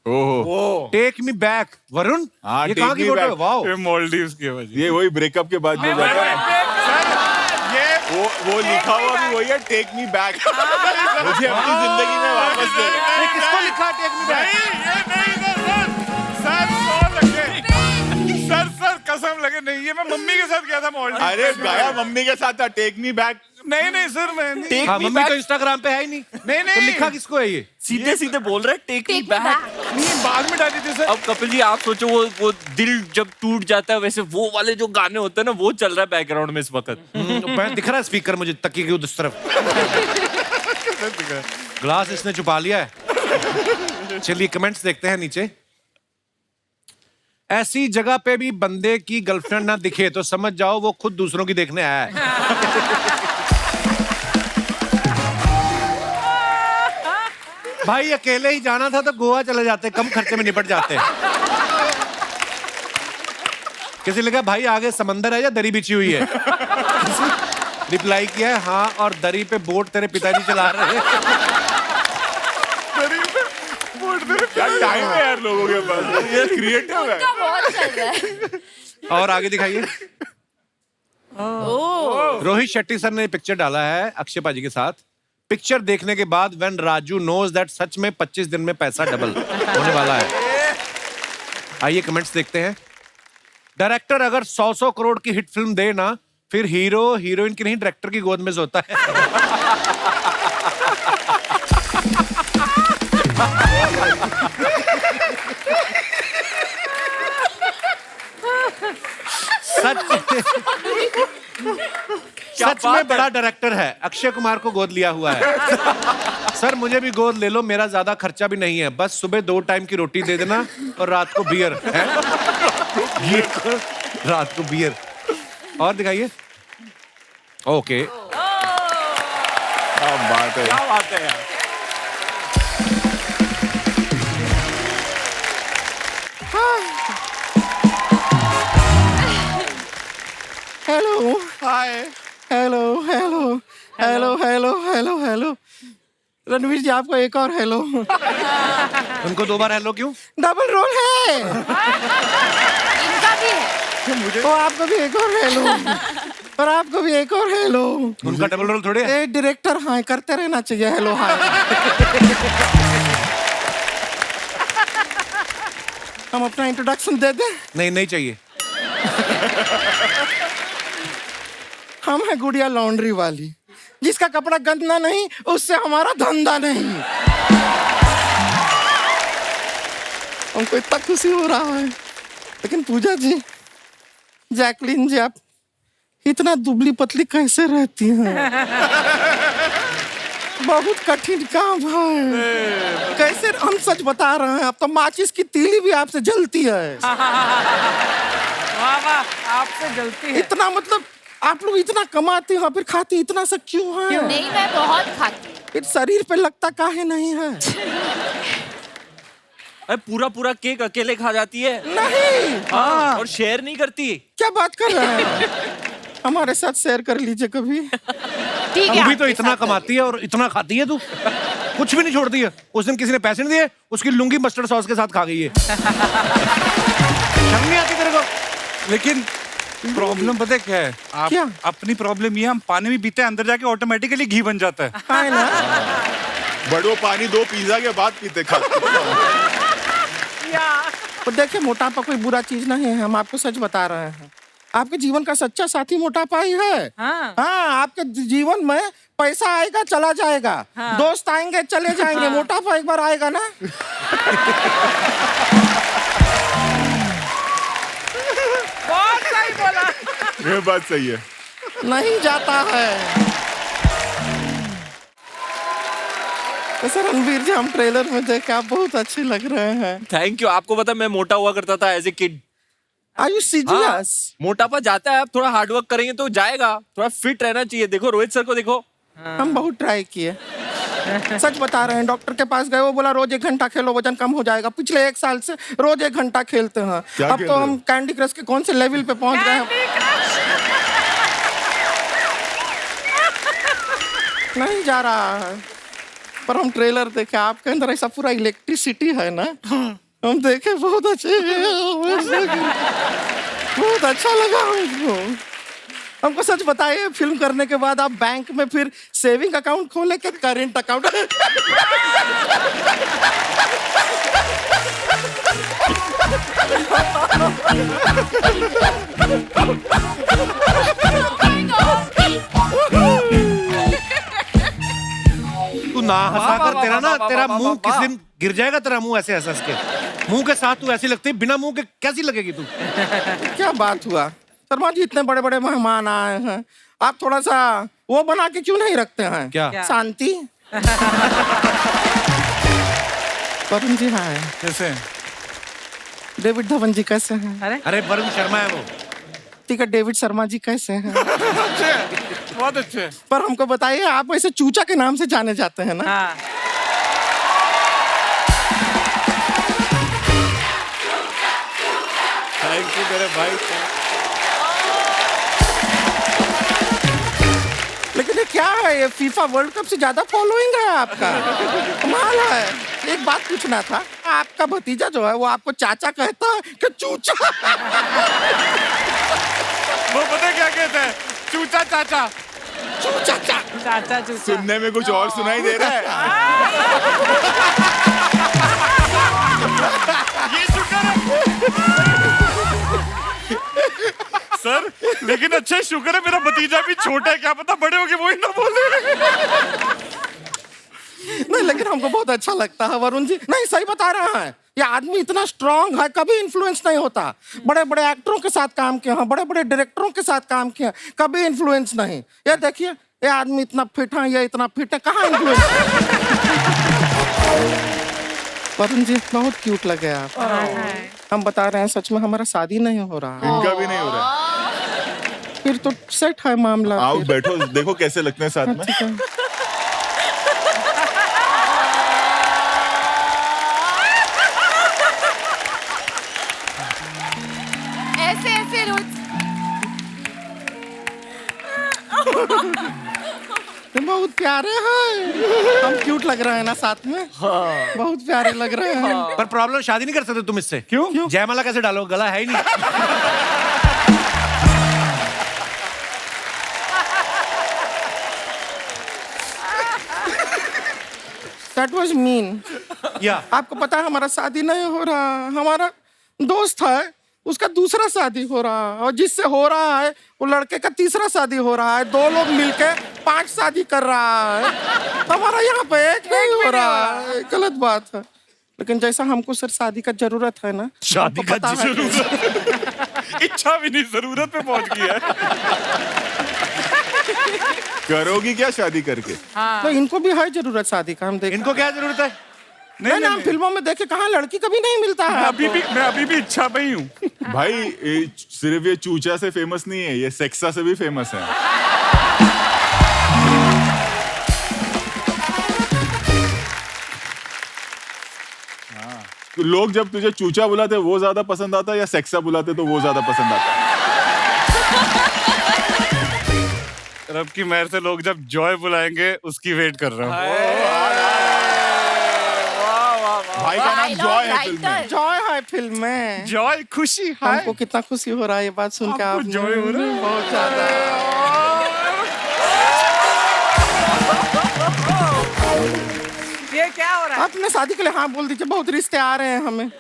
ओहो, टेक मी बैक. वरुण, हाँ, ये Take कहाँ की Me फोटो है? Back. वाह. ये मालदीव्स की वजह. ये वही ब्रेकअप के बाद जो जाता है. वो लिखा हुआ भी वही है, टेक मी बैक. मुझे अपनी जिंदगी में वापस ले. ये किसको लिखा टेक मी बैक? सर कसम लगे नहीं. ये मैं मम्मी के साथ गया था मालदीव. अरे गाया मम्मी के साथ था, टेक मी बैक. नहीं सर मैं हाँ, मम्मी तो इंस्टाग्राम पे है ही नहीं. तो लिखा किसको है ये? सीधे सीधे बोल रहे take me Take me back. back. नहीं बाद में डाली थी सर. अब कपिल जी आप सोचो वो दिल जब टूट जाता है वैसे वो वाले जो गाने होते हैं ना वो चल रहा है बैकग्राउंड में इस वक्त. मैं दिख रहा है स्पीकर मुझे तकिए के उस तरफ. ग्लास इसने छुपा लिया है. चलिए कमेंट्स देखते हैं नीचे. ऐसी जगह पे भी बंदे की गर्लफ्रेंड ना दिखे तो समझ जाओ वो खुद दूसरों की देखने आया है. भाई अकेले ही जाना था तो गोवा चले जाते, कम खर्चे में निपट जाते. किसी ने कहा भाई आगे समंदर है या दरी बिछी हुई है. रिप्लाई किया है, हाँ, और दरी पे बोट तेरे पिताजी चला रहे हैं. क्या टाइम है यार लोगों के पास. ये क्रिएटिव है. बहुत चल रहा है. और आगे दिखाइए. रोहित शेट्टी सर ने पिक्चर डाला है अक्षय पाजी के साथ. पिक्चर देखने के बाद व्हेन राजू नोज दैट सच में 25 दिन में पैसा डबल होने वाला है. आइए कमेंट्स देखते हैं. डायरेक्टर अगर 100 करोड़ की हिट फिल्म दे ना, फिर हीरो हीरोइन की नहीं डायरेक्टर की गोद में सोता है. सच में बड़ा डायरेक्टर है, अक्षय कुमार को गोद लिया हुआ है. सर मुझे भी गोद ले लो, मेरा ज्यादा खर्चा भी नहीं है, बस सुबह 2 टाइम की रोटी दे देना और रात को बियर है. ये रात को बियर. और दिखाइए. ओके. क्या बात है. क्या बात है यार. Hello hi hello hello hello hello hello hello. Ranveer ji आपको एक और हेलो. उनको 2 बार हेलो क्यों? डबल रोल है. इनका भी है. तो आपको भी एक और हेलो. और आपको भी एक और हेलो. उनका डबल रोल थोड़े है. ए डायरेक्टर हाय करते रहना चाहिए. Hello hi. हम अपना इंट्रोडक्शन दे दें. नहीं चाहिए. हम है गुड़िया लॉन्ड्री वाली, जिसका कपड़ा गंदा नहीं उससे हमारा धंधा नहीं. हमको इतना खुशी हो रहा है. लेकिन पूजा जी, जैकलीन जी, आप इतना दुबली पतली कैसे रहती हैं? बहुत कठिन काम है. कैसे? हम सच बता रहे हैं, अब तो माचिस की तीली भी आपसे जलती है. वाह वाह, आपसे जलती है. इतना मतलब आप लोग इतना कमाते हो फिर खाती इतना सा क्यों है? नहीं मैं बहुत खाती हूँ. फिर शरीर पे लगता काहे नहीं है? अरे पूरा पूरा केक अकेले खा जाती है. नहीं. हाँ. और शेयर नहीं करती. क्या बात कर रहे हैं? हमारे साथ शेयर कर लीजिए कभी. ठीक है. हम भी तो इतना कमाती है और इतना खाती है तू. कुछ भी नहीं छोड़ती है. उस दिन किसी ने पैसे नहीं दिए, उसकी लुंगी मस्टर्ड सॉस के साथ खा गई है. शर्म नहीं आती तेरे को? लेकिन प्रॉब्लम पता है क्या है? आप क्या? अपनी प्रॉब्लम ये, हम पानी में पीते हैं, अंदर जाके ऑटोमेटिकली घी बन जाता है. है ना? बड़ो पानी 2 पिज्जा के बाद पीते खाते. तो देखिए, मोटापा कोई बुरा चीज नहीं है, हम आपको सच बता रहे हैं। आपके जीवन का सच्चा साथी मोटापा ही है। हाँ। हाँ, आपके जीवन में पैसा आएगा चला जाएगा, हाँ। दोस्त आएंगे चले जाएंगे, हाँ। मोटापा एक बार आएगा ना। बहुत सही बोला। ये बात सही है। नहीं जाता है। वैसे रणवीर जी, हम ट्रेलर में देखे आप बहुत अच्छे लग रहे हैं। Thank you. आपको पता मैं मोटा हुआ करता था as a kid. Are you serious? मोटापा जाता है, आप थोड़ा हार्डवर्क करेंगे तो जाएगा। थोड़ा फिट रहना चाहिए। देखो रोहित सर को देखो। हम बहुत ट्राई किए, सच बता रहे हैं। डॉक्टर के पास गए, वो बोला रोज 1 घंटा खेलो वजन कम हो जाएगा। पिछले 1 साल से रोज 1 घंटा खेलते हैं। क्या अब खेल तो रहे हम हो? कैंडी क्रश के कौन से लेवल पे पहुंच गए हैं। नहीं जा रहा है। पर हम ट्रेलर देखे, आपके अंदर ऐसा पूरा इलेक्ट्रिसिटी है ना, हम देखे, बहुत अच्छे, बहुत अच्छा लगा हमको। हमको सच बताइए, फिल्म करने के बाद आप बैंक में फिर सेविंग अकाउंट खोले के करेंट अकाउंट? तू ना हंसा कर, तेरा ना तेरा मुंह किस दिन गिर जाएगा। तेरा मुंह ऐसे हंस हंस के, मुंह के साथ तू ऐसी लगती है, बिना मुंह के कैसी लगेगी तू? क्या बात हुआ शर्मा जी, इतने बड़े बड़े मेहमान आए हैं, आप थोड़ा सा वो बना के क्यों नहीं रखते हैं? क्या? शांति। वरुण जी हाँ, कैसे? डेविड धवन जी कैसे हैं? अरे वरुण शर्मा है वो। ठीक है, डेविड शर्मा जी कैसे हैं? अच्छे, बहुत अच्छे। पर हमको बताइए, आप ऐसे चूचा के नाम से जाने जाते हैं ना? हाँ। थैंक यू मेरे भाई। लेकिन ये क्या है, ये फीफा वर्ल्ड कप से ज्यादा फॉलोइंग है आपका, कमाल है। एक बात पूछना था, आपका भतीजा जो है वो आपको चाचा कहता है कि चूचा? वो पता है क्या कहता है? चूचा चाचा। चूचा चाचा चूचा। सुनने में कुछ और सुनाई दे रहा है। ये शुक्र है सर, लेकिन अच्छा शुक्र है मेरा भतीजा भी छोटा है, क्या पता बड़े होके वही ना बोले। नहीं, लेकिन हमको बहुत अच्छा लगता है वरुण जी। नहीं, सही बता रहा है, ये आदमी इतना स्ट्रांग है, कभी इन्फ्लुएंस नहीं होता। बड़े बड़े एक्टरों के साथ काम किया है, बड़े बड़े डायरेक्टरों के साथ काम किया, कभी इन्फ्लुएंस नहीं। ये देखिए, ये आदमी इतना फिट है, ये इतना फिट है, कहाँ इन्फ्लुएंस? वरुण जी बहुत क्यूट लगे आप। हम बता रहे हैं, सच में हमारा शादी नहीं हो रहा है। इनका भी नहीं हो रहा है। फिर तो सेट है मामला। आओ फिर। बैठो, देखो कैसे लगते हैं साथ में। ठीक है। ऐसे ऐसे रोज बहुत प्यारे हैं, हम क्यूट लग रहे हैं ना साथ में? हाँ। बहुत प्यारे लग रहे हैं। पर प्रॉब्लम, शादी नहीं कर सकते तुम इससे। क्यों? जयमाला कैसे डालो, गला है ही नहीं। That was mean. या आपको पता है हमारा शादी नहीं हो रहा, हमारा दोस्त है उसका दूसरा शादी हो रहा है, और जिससे हो रहा है वो लड़के का तीसरा शादी हो रहा है। 2 लोग मिलके 5 शादी कर रहा है, हमारा यहाँ पे एक नहीं हो रहा है। गलत बात है। लेकिन जैसा हमको सर शादी का जरूरत है ना, शादी आपको का पता है जरूरत, इच्छा भी नहीं, जरूरत पे पहुंच गई है। करोगी क्या शादी करके? तो इनको भी है जरूरत शादी का, हम देख। इनको क्या जरूरत है? नहीं, हम फिल्मों में देखे, कहाँ लड़की कभी नहीं मिलता है। मैं अभी भी इच्छा पे ही हूँ। भाई सिर्फ ये चूचा से फेमस नहीं है, ये सेक्सा से भी फेमस है। तो लोग जब तुझे चूचा बुलाते वो ज्यादा पसंद आता या सेक्सा बुलाते तो वो ज्यादा पसंद आता? रब की मेहर से लोग जब जॉय बुलाएंगे उसकी वेट कर रहा हूँ। भाई का नाम जॉय है फिल्म में। जॉय है फिल्म में। जॉय खुशी है। हमको कितना खुशी हो रहा है ये बात सुन के। आप जॉय हो रहा है बहुत ज्यादा। ये क्या हो रहा है? आप अपने शादी के लिए हाँ बोल दीजिए, बहुत रिश्ते आ रहे हैं हमें।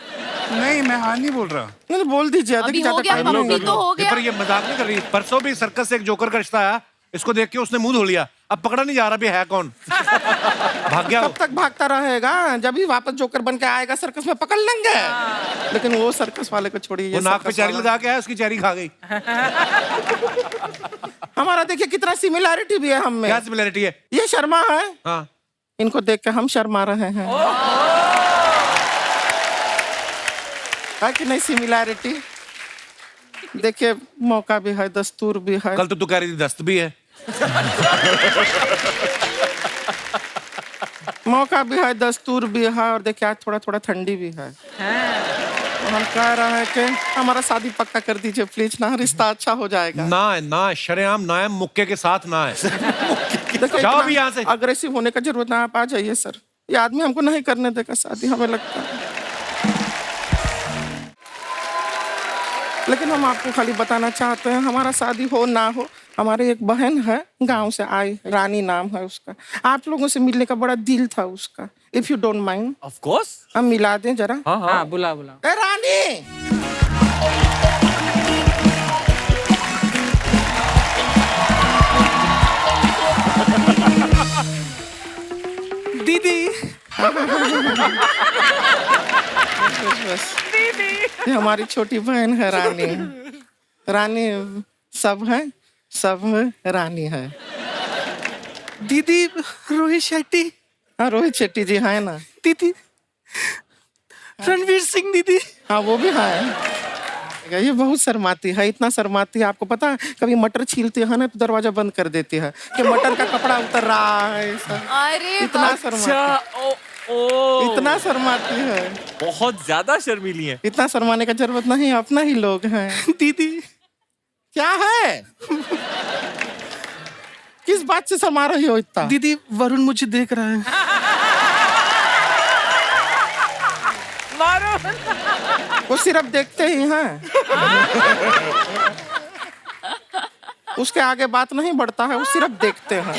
नहीं मैं हाँ नहीं बोल रहा। नहीं बोल दीजिए, अभी देखिए हो ज्यादा गया, time नहीं मम्मी होगा। तो हो ये गया। पर ये मजाक नहीं कर रही। परसों भी सर्कस से एक जोकर का रिश्ता आया, इसको देख के उसने मुंह धो लिया। अब पकड़ा नहीं जा रहा भी है कौन। भाग गया वो। कब तक भागता रहेगा? जब भी वापस जोकर बन के आएगा सर्कस में पकड़ लेंगे। लेकिन वो सर्कस वाले को छोड़िए, वो ये नाक पे सर्कस चेरी वाला। लगा के आया, उसकी चेरी खा गई। हमारा देखिए कितना सिमिलैरिटी भी है हम में। क्या सिमिलरिटी है? ये शर्मा है, हाँ इनको देख के हम शर्मा रहे हैं। है कि नहीं सिमिलैरिटी? देखिए मौका भी है, दस्तूर भी है। कल तो तू कह रही थी दस्त भी है। मौका भी है, दस्तूर भी है, और देखिए आज थोड़ा थोड़ा ठंडी भी है। तो हम कह रहे हैं कि हमारा शादी पक्का कर दीजिए प्लीज ना, रिश्ता अच्छा हो जाएगा। ना है ना, शरेआम ना है, मुक्के के साथ ना है। देखिए, जाओ इतना भी यहाँ से। अग्रेसिव होने का जरूरत ना, आप आ जाइए सर। ये आदमी हमको नहीं करने देगा शादी, हमें लगता है। लेकिन हम आपको खाली बताना चाहते हैं, हमारा शादी हो ना हो, हमारी एक बहन है गांव से आई, रानी नाम है उसका। आप लोगों से मिलने का बड़ा दिल था उसका। If you don't mind, of course. हम मिला दें जरा। हाँ बुला बुला। ए रानी, दीदी। बस ये हमारी छोटी बहन है रानी। रानी सब है, सब रानी है। दीदी रोहित शेट्टी। हाँ रोहित शेट्टी जी है ना। दीदी रणवीर सिंह दीदी। हाँ वो भी है। ये बहुत शर्माती है, इतना शर्माती है, आपको पता है कभी मटर छीलती है ना तो दरवाजा बंद कर देती है कि मटर का कपड़ा उतर रहा है ऐसा। अरे इतना शर्माती, इतना शर्माती है, बहुत ज्यादा शर्मीली है। इतना शर्माने का जरूरत नहीं, अपना ही लोग हैं। दीदी क्या है? किस बात से शर्मा रही हो इतना? दीदी वरुण मुझे देख रहा है। वो सिर्फ देखते ही हैं। उसके आगे बात नहीं बढ़ता है, वो सिर्फ देखते हैं।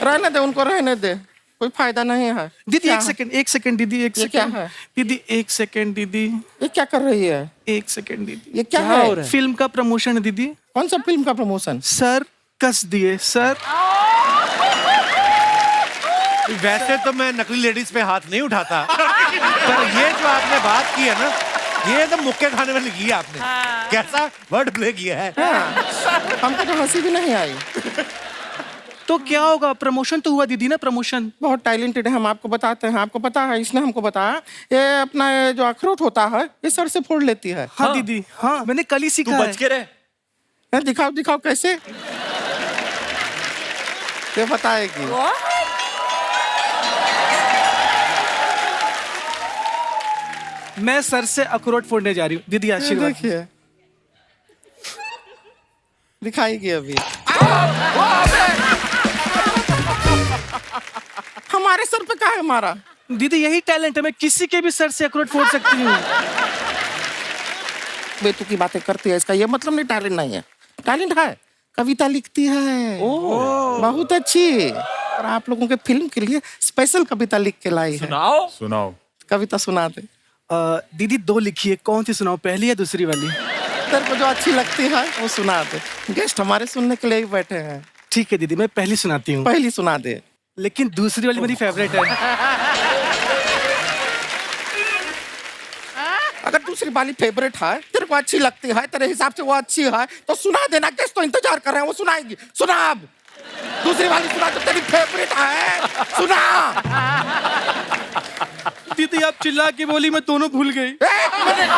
रहने दे उनको, रहने दे, कोई फायदा नहीं है। दीदी क्या एक है? सेकंड, एक सेकंड दीदी, एक ये क्या सेकंड है? दीदी, एक सेकंड दीदी, ये क्या कर रही है? एक सेकंड दीदी। ये क्या है? हो रहा है? फिल्म का प्रमोशन है दीदी। कौन सा फिल्म का प्रमोशन? सर कस दिए सर। वैसे तो मैं नकली लेडीज पे हाथ नहीं उठाता, पर ये जो आपने बात की है ना, ये तो मुक्के खाने वाली की है आपने। कैसा वर्ड प्ले किया है। हमको तो हंसी भी नहीं आई। तो क्या होगा? प्रमोशन तो हुआ दीदी ना, प्रमोशन। बहुत टैलेंटेड है, हम आपको बताते हैं। आपको पता है, इसने हमको बताया, ये अपना ये जो अखरोट होता है ये सर से फोड़ लेती है। हाँ दीदी, हाँ मैंने कल ही तू सीखा बच है। के रहे। दिखाओ दिखाओ कैसे, ये बताएगी। मैं सर से अखरोट फोड़ने जा रही हूँ दीदी, आशीर्वाद। देखिए दिखाएगी अभी। हमारे सर पे क्या है हमारा? दीदी यही टैलेंट है, मैं किसी के भी सर से अखरोट फोड़ सकती हूँ। बेतु की बातें करती है, इसका ये मतलब नहीं टैलेंट नहीं है। टैलेंट है, कविता लिखती है बहुत अच्छी, और आप लोगों के फिल्म के लिए स्पेशल कविता लिख के लाई है। सुनाओ। सुनाओ। कविता सुना दे। दीदी दो लिखी है, कौन सी सुनाओ, पहली या दूसरी वाली? तेरे को जो अच्छी लगती है वो सुना दे। गेस्ट हमारे सुनने के लिए ही बैठे हैं। ठीक है दीदी, मैं पहली सुनाती हूँ। पहली सुना दे। लेकिन दूसरी वाली मेरी फेवरेट है। अगर दूसरी वाली फेवरेट है, तेरे को अच्छी लगती है, तेरे हिसाब से वो अच्छी है, तो सुना देना। गेस्ट तो इंतजार कर रहे हैं, वो सुनाएगी। सुना अब दूसरी वाली सुना, तो तेरी फेवरेट है, सुना। दीदी आप चिल्ला के बोली, मैं दोनों भूल गई। एक मिनट।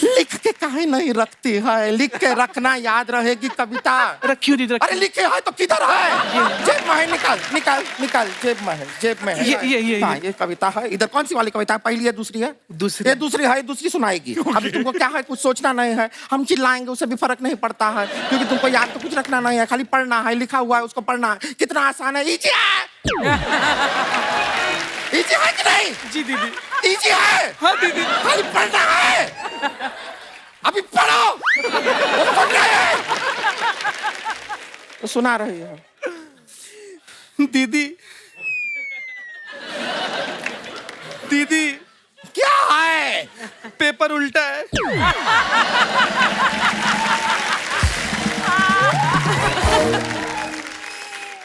लिख के काहे नहीं रखती है? लिख के रखना, याद रहेगी कविता। रखियो दीदी, अरे लिखे है तो किधर है? जेब में है, निकाल निकाल निकाल, जेब में है, जेब में है। ये हाँ, ये कविता है। इधर कौन सी वाली कविता है? पहली है, दूसरी है? दूसरी। ये दूसरी है, दूसरी सुनाएगी। अभी तुमको क्या है, कुछ सोचना नहीं है, हम चिल्लाएंगे उससे भी फर्क नहीं पड़ता है, क्योंकि तुमको याद तो कुछ रखना नहीं है, खाली पढ़ना है, लिखा हुआ है उसको पढ़ना है। कितना आसान है, इजी है। इजी है कि नहीं? जी दीदी। इजी है। हाँ दीदी। खाली पढ़ना है, अभी पढ़ो। वो पढ़ रहे हैं। तो सुना रही है। दीदी दीदी क्या है? पेपर उल्टा है।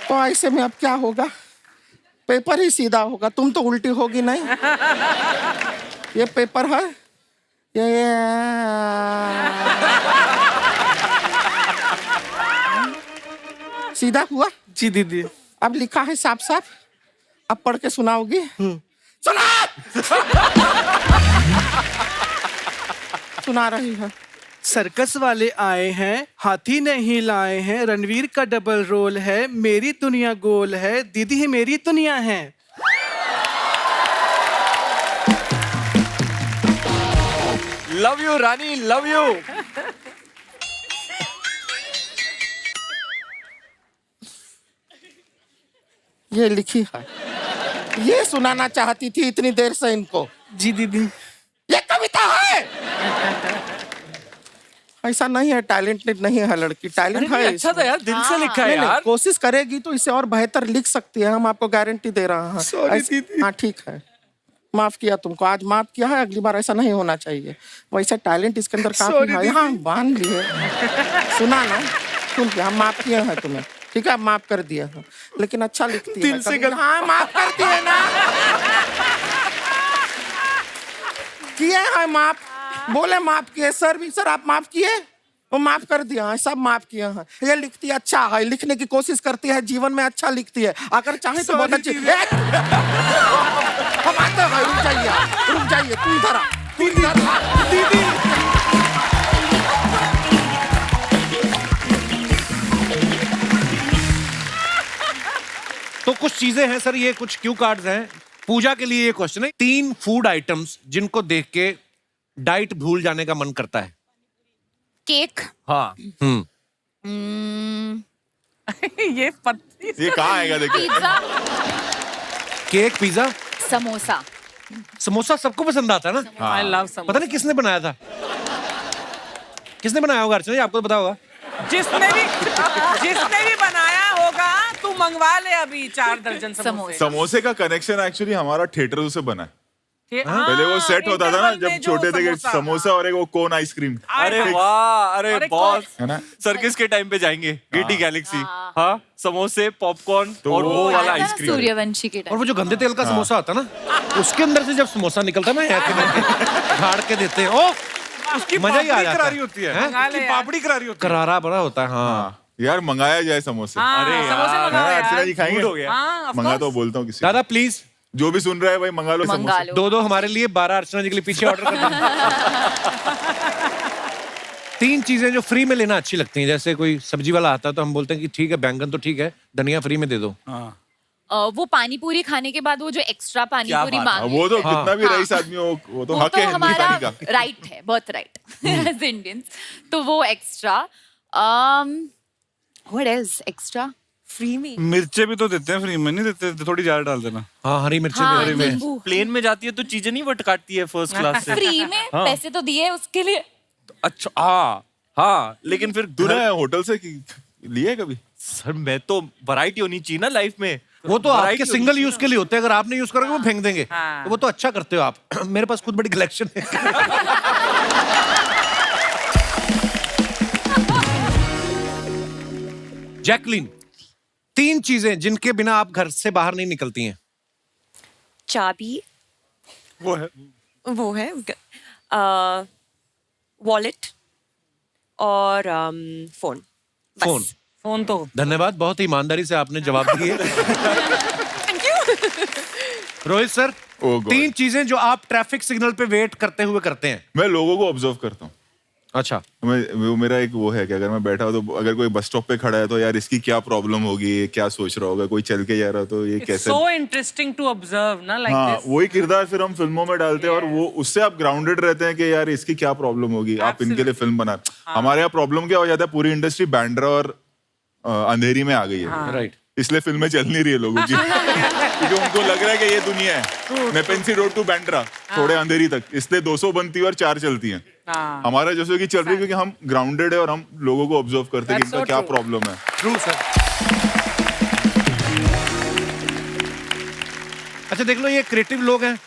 तो ऐसे में अब क्या होगा? पेपर ही सीधा होगा, तुम तो उल्टी होगी नहीं। ये पेपर है, ये सीधा हुआ। जी दीदी। अब लिखा है साफ साफ, अब पढ़ के सुनाओगी? सुना। सुना रही है। सर्कस वाले आए हैं, हाथी नहीं लाए हैं, रणवीर का डबल रोल है, मेरी दुनिया गोल है, दीदी ही मेरी दुनिया है। Love you Rani, love you. ये लिखी है, ये सुनाना चाहती थी इतनी देर से इनको। जी दीदी। ये कविता है। ऐसा नहीं है, टैलेंटेड नहीं है लड़की, टैलेंट है। अच्छा था यार, दिल से लिखा है यार। कोशिश करेगी तो इसे और बेहतर लिख सकती है, हम आपको गारंटी दे रहे हैं। सॉरी दीदी। हाँ ठीक है, माफ किया तुमको, आज माफ किया है, अगली बार ऐसा नहीं होना चाहिए। वैसा टैलेंट इसके अंदर काफी है। हाँ बांध लिए, सुना ना, सुन के हम माफ किए हैं तुम्हें, ठीक है, माफ कर दिया है, लेकिन अच्छा लिखती है। दिल से हाँ माफ करती है ना, किए हैं माफ, बोले माफ किए सर भी, सर आप माफ किए, वो माफ कर दिया है, सब माफ किए हैं। ये लिखती है, अच्छा है, लिखने की कोशिश करती है, जीवन में अच्छा लिखती है, अगर चाहे तो बहुत अच्छी। हम आते हैं, रुक जाइए, तू इधर आ, तू इधर आ। दीदी तो कुछ चीजें हैं सर, ये कुछ क्यू कार्ड्स हैं पूजा के लिए। ये क्वेश्चन है, 3 फूड आइटम्स जिनको देख के डाइट भूल जाने का मन करता है। केक। हाँ। ये पत्ती ये कहाँ आएगा देखिए। Pizza. Cake, pizza, samosa. Samosa सबको पसंद आता है ना। I love samosa. पता नहीं किसने बनाया था, किसने बनाया होगा अर्चना जी, आपको तो पता होगा। जिसने भी बनाया होगा, तू मंगवा ले अभी 4 दर्जन समोसे। समोसे का कनेक्शन एक्चुअली हमारा थिएटर से बना है। हाँ, पहले वो सेट होता था ना, इंटरवल में जब जो छोटे थे कि समोसा। समोसा और एक वो कोन आइसक्रीम। अरे वाह, अरे अरे बॉस, है ना? सर्किस के टाइम पे जाएंगे, गेटी गैलेक्सी। हाँ, समोसे, पॉपकॉर्न तो और वो वाला आइसक्रीम। सूर्यवंशी के और टाइम। वो जो गंदे तेल का समोसा आता है ना, उसके अंदर से जब समोसा निकलता है ना, ऐसे करके झाड़ के देते हैं, ओ उसकी मजा ही आ पापड़ी जाता करारी है। होती है, हैं? मंगा ले उसकी यार। पापड़ी करारी होती है। करारा बड़ा होता है। हाँ यार मंगाया जाए समोसे। हाँ, अरे समोसे यार, मंगाओ अर्चना यार। जी खाएंगे? Food हो गया। हाँ, of मंगा course। तो बोलता हूँ किसी दादा प्लीज, जो भी सुन रहा है भाई मंगा लो मंगा समोसे। लो। 2 हमारे लिए, 12 अर्चना जी के लिए पीछे ऑर्डर कर देना। 3 चीजें जो फ्री में लेना अच्छी लगती हैं, जैसे कोई सब्जी वाला आता है तो हम बोलते हैं कि ठीक है, बैंगन तो ठीक है, धनिया फ्री में दे दो। वो पानी पूरी खाने के बाद वो जो एक्स्ट्रा पानी पूरी हाँ, मांगे, वो तो हाँ। कितना भी हाँ। रईस आदमी हो, वो तो वो हक तो है हिंदी हमारा खाने का। राइट है, बर्थ राइट एज इंडियंस, तो वो extra. What is extra? Free में मिर्चे भी तो देते हैं फ्री में, नहीं देते? थोड़ी ज्यादा डाल देना। हाँ, हरी मिर्ची हाँ, भी हरी में। नींबू। प्लेन में जाती है तो चीजें नहीं वट काटती है फर्स्ट क्लास से। फ्री में पैसे तो दिए उसके लिए। अच्छा, हाँ हाँ, लेकिन फिर तूने होटल से लिए कभी? सर मैं तो वैरायटी होनी चाहिए ना लाइफ में। वो तो Variety आपके होनी सिंगल चाहिए यूज के लिए होते हैं, अगर आप नहीं यूज करोगे वो फेंक देंगे। हाँ। तो वो तो अच्छा करते हो आप। मेरे पास खुद बड़ी कलेक्शन है। जैकलीन, 3 चीजें जिनके बिना आप घर से बाहर नहीं निकलती हैं। चाबी, वो है वो है वॉलेट और फोन। बस। फोन। फोन तो धन्यवाद, बहुत ही ईमानदारी से आपने जवाब दिए। Rohit sir, Oh God. 3 चीजें जो आप ट्रैफिक सिग्नल पे वेट करते हुए करते हैं। मैं लोगों को ऑब्जर्व करता हूँ। अच्छा, वो मेरा एक वो है कि अगर मैं बैठा हूँ तो अगर कोई बस स्टॉप पे खड़ा है तो यार इसकी क्या प्रॉब्लम होगी, ये क्या सोच रहा होगा, कोई चल के जा रहा तो ये कैसे। सो इंटरेस्टिंग टू ऑब्जर्व ना, लाइक हाँ, दिस। वही किरदार फिर हम फिल्मों में डालते हैं और वो उससे आप ग्राउंडेड रहते हैं कि यार इसकी क्या प्रॉब्लम होगी, आप इनके लिए फिल्म बना। हमारे यहाँ प्रॉब्लम क्या हो जाता है, पूरी इंडस्ट्री बैंड्रा और अंधेरी में आ गई है, राइट। इसलिए फिल्में चल नहीं रही है लोगों की, क्योंकि उनको लग रहा है कि ये दुनिया है। नेपेंसी रोड टू बैंड्रा, थोड़े अंधेरी तक, इसलिए 200 बनती है और 4 चलती हैं। हमारा जैसे कि चल रही है क्योंकि हम ग्राउंडेड है और हम लोगों को ऑब्जर्व करते हैं कि That's इनका so क्या true. प्रॉब्लम है। True sir. अच्छा देख लो, ये क्रिएटिव लोग हैं,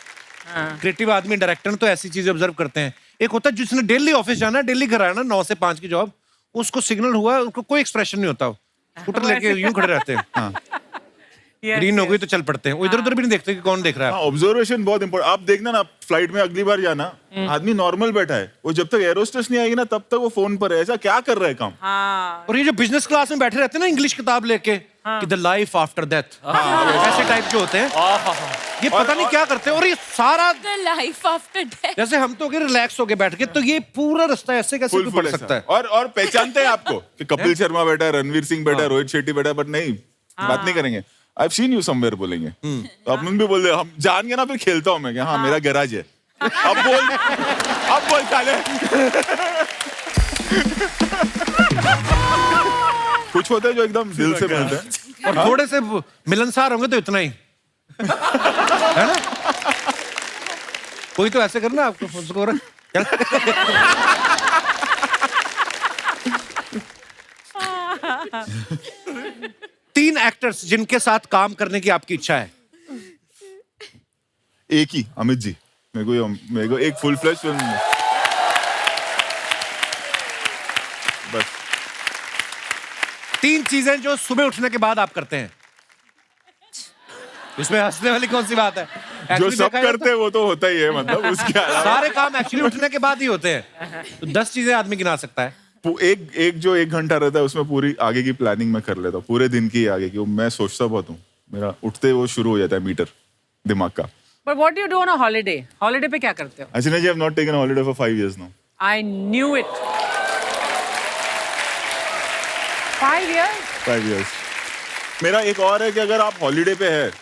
क्रिएटिव आदमी, डायरेक्टर तो ऐसी चीजें ऑब्जर्व करते हैं। एक होता है जिसने डेली ऑफिस जाना, डेली घर आना, 9 से 5 की जॉब, उसको सिग्नल हुआ, उनको कोई एक्सप्रेशन नहीं होता, स्कूटर लेके यूं खड़े रहते हैं। हाँ, ग्रीन हो गई तो चल पड़ते हैं, वो इधर उधर भी नहीं देखते कि कौन देख रहा है। ऑब्जर्वेशन बहुत इंपॉर्टेंट। आप देखना ना, फ्लाइट में अगली बार जाना, आदमी नॉर्मल बैठा है, वो जब तक एरोस्टेस नहीं आएगी ना तब तक वो फोन पर है। ऐसा क्या कर रहा है काम? और ये जो बिजनेस क्लास में बैठे रहते हैं ना, इंग्लिश किताब लेके, कि द लाइफ आफ्टर डेथ, ऐसे टाइप जो होते हैं, ये पता नहीं क्या करते हैं। और ये सारा द लाइफ आफ्टर डेथ, जैसे हम तो रिलैक्स होके बैठ गए, तो ये पूरा रास्ता ऐसे कैसे कोई पढ़ सकता है? और पहचानते हैं आपको कि कपिल शर्मा बैठा है, रणवीर सिंह बैठा है, रोहित शेट्टी बैठा है, बट नहीं, बात नहीं करेंगे। I've seen you somewhere बोलेंगे, तो अपन भी बोल दे, हम जान गए ना, फिर खेलता हूँ मैं कि हाँ मेरा गैराज है। अब बोल साले। कुछ होते हैं जो एकदम दिल से मिलते हैं, और थोड़े से मिलनसार होंगे तो इतना ही है ना। कोई तो ऐसे करना आपको उसको तीन एक्टर्स जिनके साथ काम करने की आपकी इच्छा है। एक ही, अमित जी। मेरे को एक फुल फ्लैश फिल्म में बस। 3 चीजें जो सुबह उठने के बाद आप करते हैं। इसमें हंसने वाली कौन सी बात है? जो सब करते हैं वो तो होता ही है, मतलब उसके अलावा सारे काम एक्चुअली उठने के बाद ही होते हैं। तो 10 चीजें आदमी गिना सकता है। एक जो 1 घंटा रहता है उसमें पूरी आगे की प्लानिंग मैं कर लेता हूँ, पूरे दिन की आगे की। मैं सोचता बहुत हूँ, मेरा उठते वो शुरू हो जाता है मीटर दिमाग का। But what do you do on a holiday? Holiday पे क्या करते हो? Ashina ji, I have not taken a holiday for 5 years now. I knew it. 5 years? 5 years. मेरा एक और है कि अगर आप हॉलीडे पे है,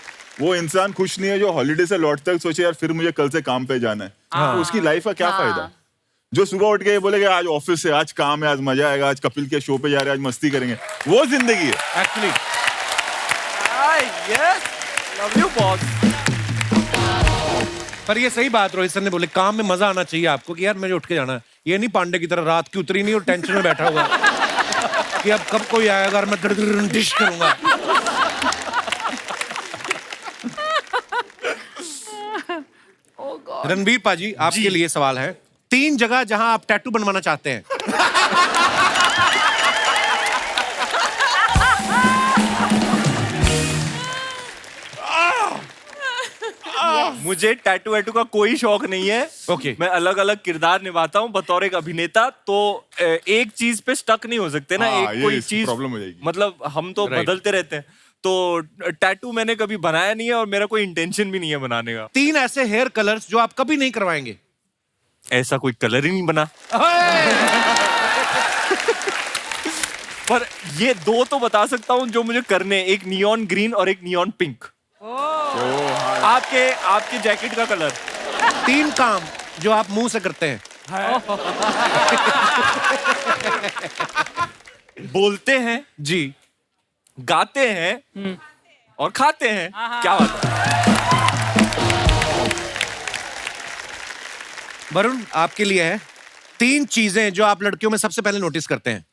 वो इंसान खुश नहीं है जो हॉलीडे से लौटते तक सोचे यार फिर मुझे कल से काम पे जाना है। तो उसकी लाइफ का क्या फायदा? जो सुबह उठ के बोलेगा आज ऑफिस से, आज काम है, आज मजा आएगा, आज कपिल के शो पे जा रहे हैं, आज मस्ती करेंगे, वो जिंदगी है actually. Yes, love you boss. पर ये सही बात रोहित सर ने बोले, काम में मजा आना चाहिए आपको कि यार मुझे उठ के जाना है। ये नहीं पांडे की तरह रात की उतरी नहीं और टेंशन में बैठा हुआ कि अब कब कोई आएगा और मैं डिश करूंगा। रणबीर पाजी, आपके लिए सवाल है। 3 जगह जहां आप टैटू बनवाना चाहते हैं। मुझे टैटू वैटू का कोई शौक नहीं है। ओके। मैं अलग अलग किरदार निभाता हूँ बतौर एक अभिनेता, तो एक चीज पे स्टक नहीं हो सकते ना। एक कोई चीज प्रॉब्लम हो जाएगी। मतलब हम तो बदलते रहते हैं, तो टैटू मैंने कभी बनाया नहीं है और मेरा कोई इंटेंशन भी नहीं है बनाने का। 3 ऐसे हेयर कलर्स जो आप कभी नहीं करवाएंगे। ऐसा कोई कलर ही नहीं बना। पर ये 2 तो बता सकता हूँ जो मुझे करने, एक नियॉन ग्रीन और एक नियॉन पिंक। आपके जैकेट का कलर। 3 काम जो आप मुंह से करते हैं। बोलते हैं जी, गाते हैं और खाते हैं। क्या बात है? वरुण, आपके लिए है 3 चीजें जो आप लड़कियों में सबसे पहले नोटिस करते हैं।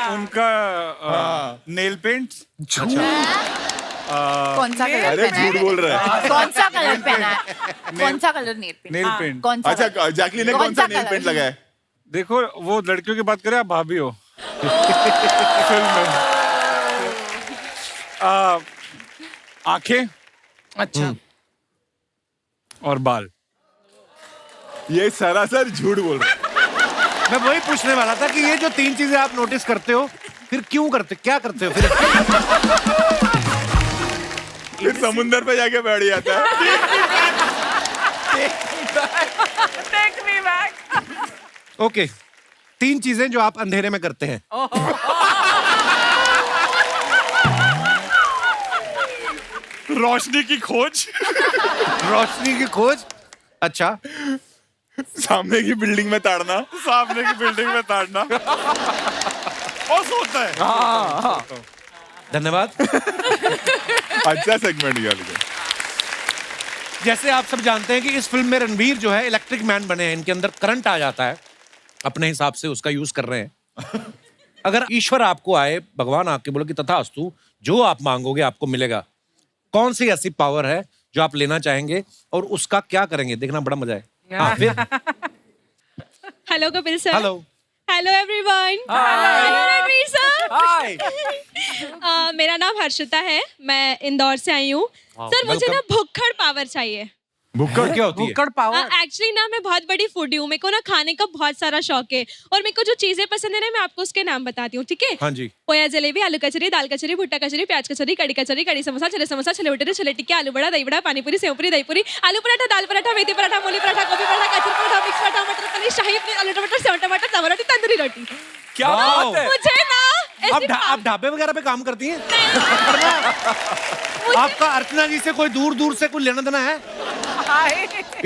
उनका नेल पेंट। कौन सा कलर अरे पहना है? झूठ बोल रहा है। कौन सा कलर पहना है? कौन सा colour nail paint? Nail paint. कौन सा? अच्छा, जैकलीन ने कौन सा नेल पेंट लगाया? देखो, वो लड़कियों की बात करें, आप भाभी हो फिल्म में। आंखें। अच्छा। और बाल। ये सरासर झूठ बोल रहा है। मैं वही पूछने वाला था कि ये जो 3 चीजें आप नोटिस करते हो, फिर क्यों करते, क्या करते हो फिर? फिर समुंदर पे जाके बैठ जाता है। Take me back. ओके, 3 चीजें जो आप अंधेरे में करते हैं। रोशनी की खोज। रोशनी की खोज। अच्छा। सामने की बिल्डिंग में ताड़ना। सामने की बिल्डिंग में ताड़ना। और सोता है। धन्यवाद। अच्छा सेगमेंट किया। जैसे आप सब जानते हैं कि इस फिल्म में रणवीर जो है इलेक्ट्रिक मैन बने हैं, इनके अंदर करंट आ जाता है, अपने हिसाब से उसका यूज कर रहे हैं। अगर ईश्वर आपको आए, भगवान आपके बोले कि तथास्तु, जो आप मांगोगे आपको मिलेगा, कौन सी ऐसी पावर है जो आप लेना चाहेंगे और उसका क्या करेंगे? देखना बड़ा मजा है। हाँ, फिर hello Kapil sir. Hello. Hello everyone. Hello Ranveer sir. Hi. मेरा नाम हर्षिता है, मैं इंदौर से आई हूँ। सर मुझे ना भुक्खड़ पावर चाहिए। भुक्कड़ क्या होती है? भुक्कड़ पावर एक्चुअली ना मैं बहुत बड़ी फूडी हूँ, मेरे को ना खाने का बहुत सारा शौक है और मेरे को जो चीजें पसंद है ना मैं आपको उसके नाम बताती हूँ, ठीक है? हाँ जी। पोया जलेबी, आलू कचरी, दाल कचरी, भुट्टा कचरी, प्याज कचरी, कड़ी समोसा, छोले भटूरे, छोले टिक्के, आलू बड़ा, दही बड़ा, पानी पूरी, सेव पूरी, दही पूरी, आलू पराठा, दाल पराठा, मेथी पराठा, मूली पराठा, गोभी पराठा, गाजर पराठा, मिक्स पराठा, मटर पनीर, शाही पनीर, आलू टमाटर, सेव टमाटर, तवा रोटी, तंदूरी रोटी। क्या बात है? मुझे ना आप ढाबे वगैरह पे काम करती हैं? आपका अर्चना जी से कोई दूर से कोई लेना देना है?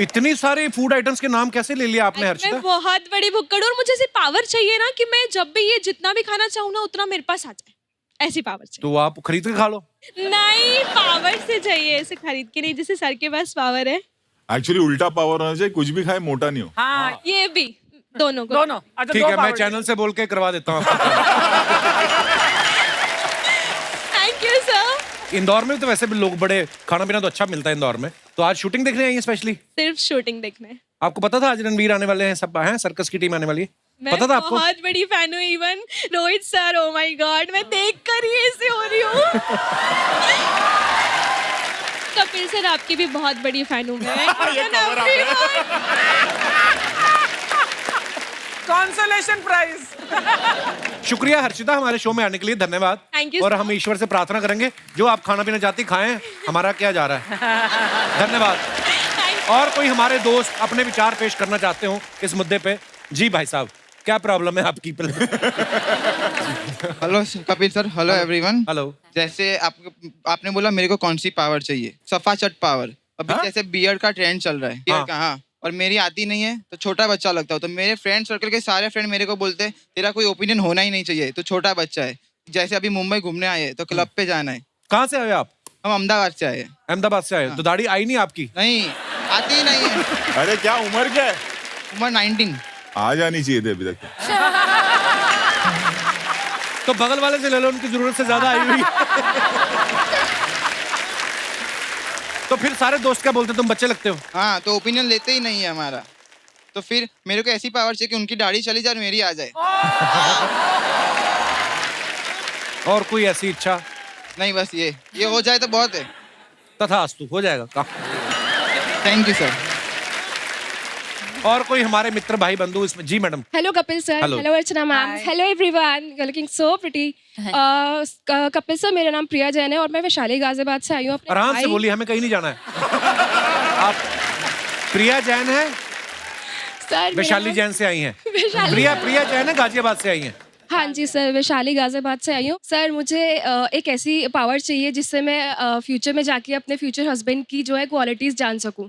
इतनी सारी फूड आइटम्स के नाम कैसे ले लिया आपने हर्षिता? मैं बहुत बड़ी भुक्कड़ हूँ और मुझे ऐसी पावर चाहिए ना कि मैं जब भी ये जितना भी खाना चाहूँ ना उतना मेरे पास आ जाए, ऐसी पावर चाहिए। तो आप खरीद के खा लो। नहीं, पावर से चाहिए, ऐसे खरीद के नहीं, जैसे सर के पास पावर है। एक्चुअली उल्टा पावर होना चाहिए, कुछ भी खाए मोटा नहीं हो। हाँ ये भी दोनों को। दोनों। अच्छा, ठीक दो है, मैं power चैनल से बोल के करवा देता हूँ। Thank you sir. इंदौर में तो वैसे भी लोग बड़े खाना पीना तो अच्छा मिलता है इंदौर में, तो आज शूटिंग देखने आई है स्पेशली? सिर्फ शूटिंग देखने। आपको पता था आज रणवीर आने वाले हैं, सब हैं, सर्कस की टीम आने वाली है? मैं पता था आपको? बहुत बड़ी फैन हूँ, even Rohit sir, oh my God, मैं देख कर ही ऐसे हो रही हूँ। कपिल सर आपकी भी बहुत बड़ी फैन हूँ मैं। Consolation prize. शुक्रिया हर्षिता हमारे शो में आने के लिए, धन्यवाद। Thank you, और sir. हम ईश्वर से प्रार्थना करेंगे जो आप खाना पीना चाहती खाएं, हमारा क्या जा रहा है। धन्यवाद। और कोई हमारे दोस्त अपने विचार पेश करना चाहते हो इस मुद्दे पे? जी भाई साहब, क्या प्रॉब्लम है आपकी? Hello Kapil sir, hello everyone. Hello. जैसे आपने बोला मेरे को कौन सी पावर चाहिए? सफा चट पावर। अभी जैसे बियर्ड का ट्रेंड चल रहा है, बियर्ड का, हाँ, और मेरी आती नहीं है तो छोटा बच्चा लगता है, तो मेरे फ्रेंड सर्कल के सारे फ्रेंड मेरे को बोलते हैं तेरा कोई ओपिनियन होना ही नहीं चाहिए, तो छोटा बच्चा है। जैसे अभी मुंबई घूमने आए तो क्लब पे जाना है। कहाँ से आए आप? हम अहमदाबाद से आए। अहमदाबाद से आए, तो दाढ़ी आई नहीं आपकी? नहीं, आती ही नहीं है। अरे क्या उम्र क्या है? उम्र 19। आ जानी चाहिए थी अभी तक। तो बगल वाले से ले लो, उनकी जरूरत से ज्यादा आई हुई। तो फिर सारे दोस्त क्या बोलते, तुम बच्चे लगते हो? हाँ, तो ओपिनियन लेते ही नहीं है हमारा। तो फिर मेरे को ऐसी पावर चाहिए कि उनकी दाढ़ी चली जाए और मेरी आ जाए। और कोई ऐसी इच्छा? नहीं, बस ये हो जाए तो बहुत है। तथास्तु, हो जाएगा। Thank you sir. और कोई हमारे मित्र भाई बंधु इसमें? जी madam. Hello Kapil sir. Hello. Hello Archana ma'am. Hello everyone, you are looking so pretty. Kapil sir, मेरा नाम प्रिया जैन है और मैं वैशाली गाजियाबाद से आई हूँ। अपने आराम से भाई- बोलिए, हमें कहीं नहीं जाना है। आप प्रिया जैन है? सर वैशाली जैन से आई हैं? वैशाली- प्रिया जैन है, गाजियाबाद से आई हैं? हाँ जी सर, वैशाली गाजियाबाद से आई हूँ। सर मुझे एक ऐसी पावर चाहिए जिससे मैं फ्यूचर में जाके अपने फ्यूचर हस्बैंड की जो है क्वालिटीज जान सकूँ।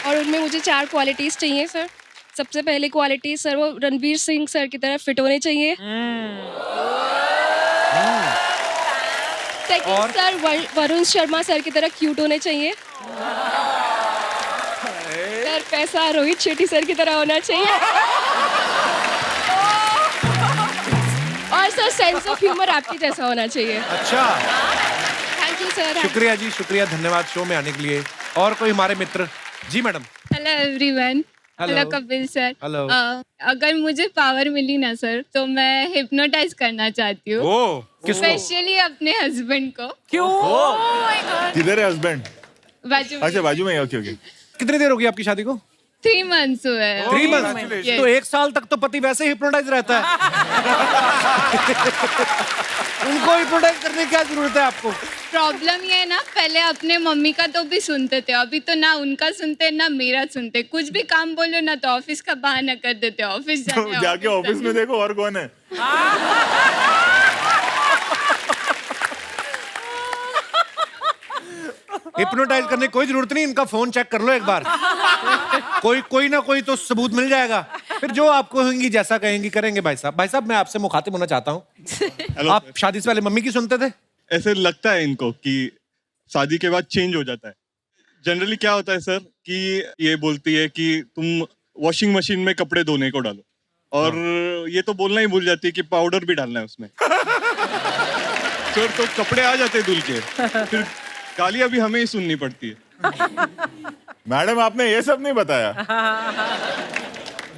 और उनमें मुझे 4 क्वालिटीज चाहिए सर। सबसे पहली क्वालिटी सर, वो रणवीर सिंह सर की तरह फिट होने चाहिए। Second sir, Varun Sharma sir की तरह क्यूट होने चाहिए। सर पैसा रोहित शेट्टी सर की तरह होना चाहिए। और सर सेंस ऑफ ह्यूमर आपकी जैसा होना चाहिए। अच्छा, थैंक यू सर। शुक्रिया जी, शुक्रिया, धन्यवाद शो में आने के लिए। और कोई हमारे मित्र? जी madam. Hello everyone. Hello. Hello Kapil sir. Hello. अगर मुझे पावर मिली ना सर तो मैं हिप्नोटाइज करना चाहती हूँ, किसको? स्पेशली अपने हस्बैंड को। क्यों? किधर है हस्बैंड? बाजू में। अच्छा, बाजू में। Okay okay. कितनी देर होगी आपकी शादी को? 3 months हुए हैं। 3 months? Yes. तो 1 साल तक तो पति वैसे हिप्नोटाइज रहता है। उनको हिप्नोटाइज करने की क्या जरूरत है आपको? प्रॉब्लम ये है ना, पहले अपने मम्मी का तो भी सुनते थे, अभी तो ना उनका सुनते ना मेरा सुनते। कुछ भी काम बोलो ना तो ऑफिस का बहाना कर देते, ऑफिस तो जाके ऑफिस में देखो और कौन है। हिप्नोटाइज करने की कोई जरूरत नहीं, इनका फोन चेक कर लो एक बार। कोई ना कोई तो सबूत मिल जाएगा। फिर जो आप कहेंगी, जैसा कहेंगी करेंगे। भाई साहब, मैं आपसे मुखातिब होना चाहता हूँ। आप शादी से पहले मम्मी की सुनते थे? ऐसे लगता है इनको कि शादी के बाद चेंज हो जाता है। जनरली क्या होता है सर कि ये बोलती है कि तुम वॉशिंग मशीन में कपड़े धोने को डालो, और ये तो बोलना ही भूल जाती है कि पाउडर भी डालना है उसमें। तो कपड़े आ जाते धुल के, फिर गालियां भी हमें ही सुननी पड़ती है। मैडम आपने ये सब नहीं बताया।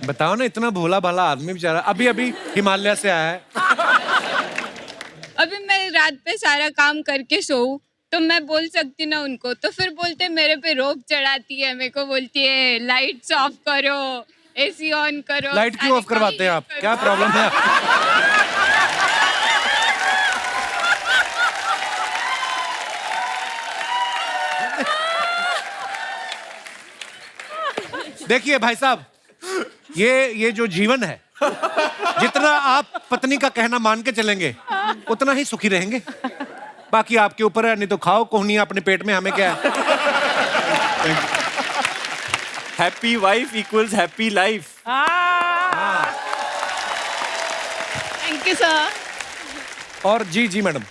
बताओ ना, इतना भोला भाला आदमी बेचारा अभी अभी हिमालय से आया है। अभी मैं रात पे सारा काम करके सोऊं तो मैं बोल सकती ना उनको, तो फिर बोलते मेरे पे रोब चढ़ाती है, मेरे को बोलती है लाइट्स ऑफ करो, एसी ऑन करो। लाइट क्यों ऑफ करवाते हैं आप? क्या प्रॉब्लम है? देखिए भाई साहब, ये जो जीवन है, जितना आप पत्नी का कहना मान के चलेंगे उतना ही सुखी रहेंगे। बाकी आपके ऊपर है, नहीं तो खाओ कोहनी अपने पेट में, हमें क्या है। Happy wife equals happy life. Thank you sir. और जी madam.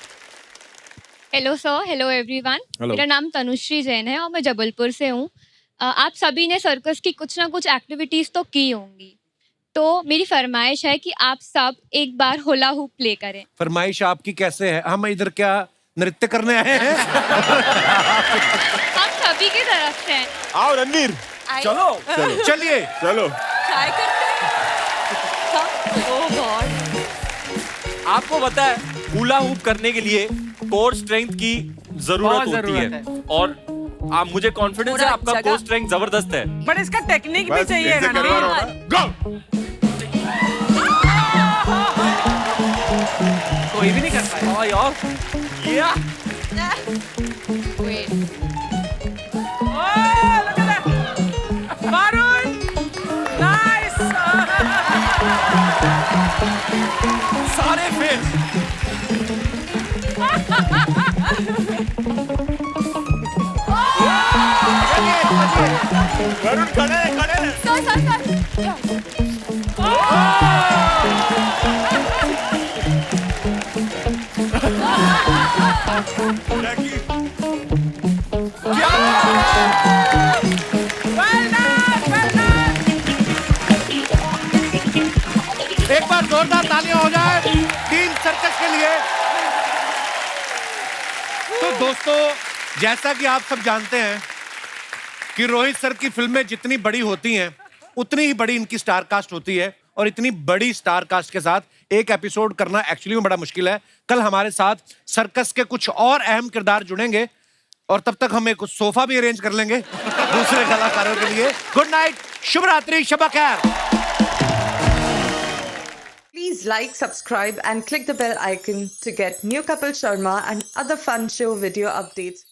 Hello sir, hello everyone. मेरा नाम तनुश्री जैन है और मैं जबलपुर से हूँ। आप सभी ने सर्कस की कुछ ना कुछ एक्टिविटीज तो की होंगी, तो मेरी फरमाइश है कि आप सब एक बार होला हुप प्ले करें। फरमाइश आपकी कैसे है? हम इधर क्या नृत्य करने आए हैं? आप सभी की तरफ से। आओ रणवीर, चलो चलिए चलो। ट्राई करते हैं। ओह गॉड। आपको पता है हुला हुप करने के लिए कोर स्ट्रेंथ की जरूरत होती है, और आप मुझे कॉन्फिडेंस है आपका कोर स्ट्रेंथ जबरदस्त है। बट इसका टेक्निक भी चाहिए ना। कोई भी नहीं कर पाया यार। Varun! Nice! सारे फेल। वरुण खड़े एक बार जोरदार तालियां हो जाए टीम सर्कस के लिए। तो दोस्तों, जैसा कि आप सब जानते हैं कि रोहित सर की फिल्में जितनी बड़ी होती हैं उतनी ही बड़ी इनकी स्टार कास्ट होती है, और इतनी बड़ी स्टार कास्ट के साथ एक एपिसोड करना एक्चुअली में बड़ा मुश्किल है। कल हमारे साथ सर्कस के कुछ और अहम किरदार जुड़ेंगे, और तब तक हम एक सोफा भी अरेंज कर लेंगे दूसरे कलाकारों के लिए। गुड नाइट, शुभ रात्रि, शब खैर। Please like, subscribe and click the bell icon to get new Kapil Sharma and other fun show video updates.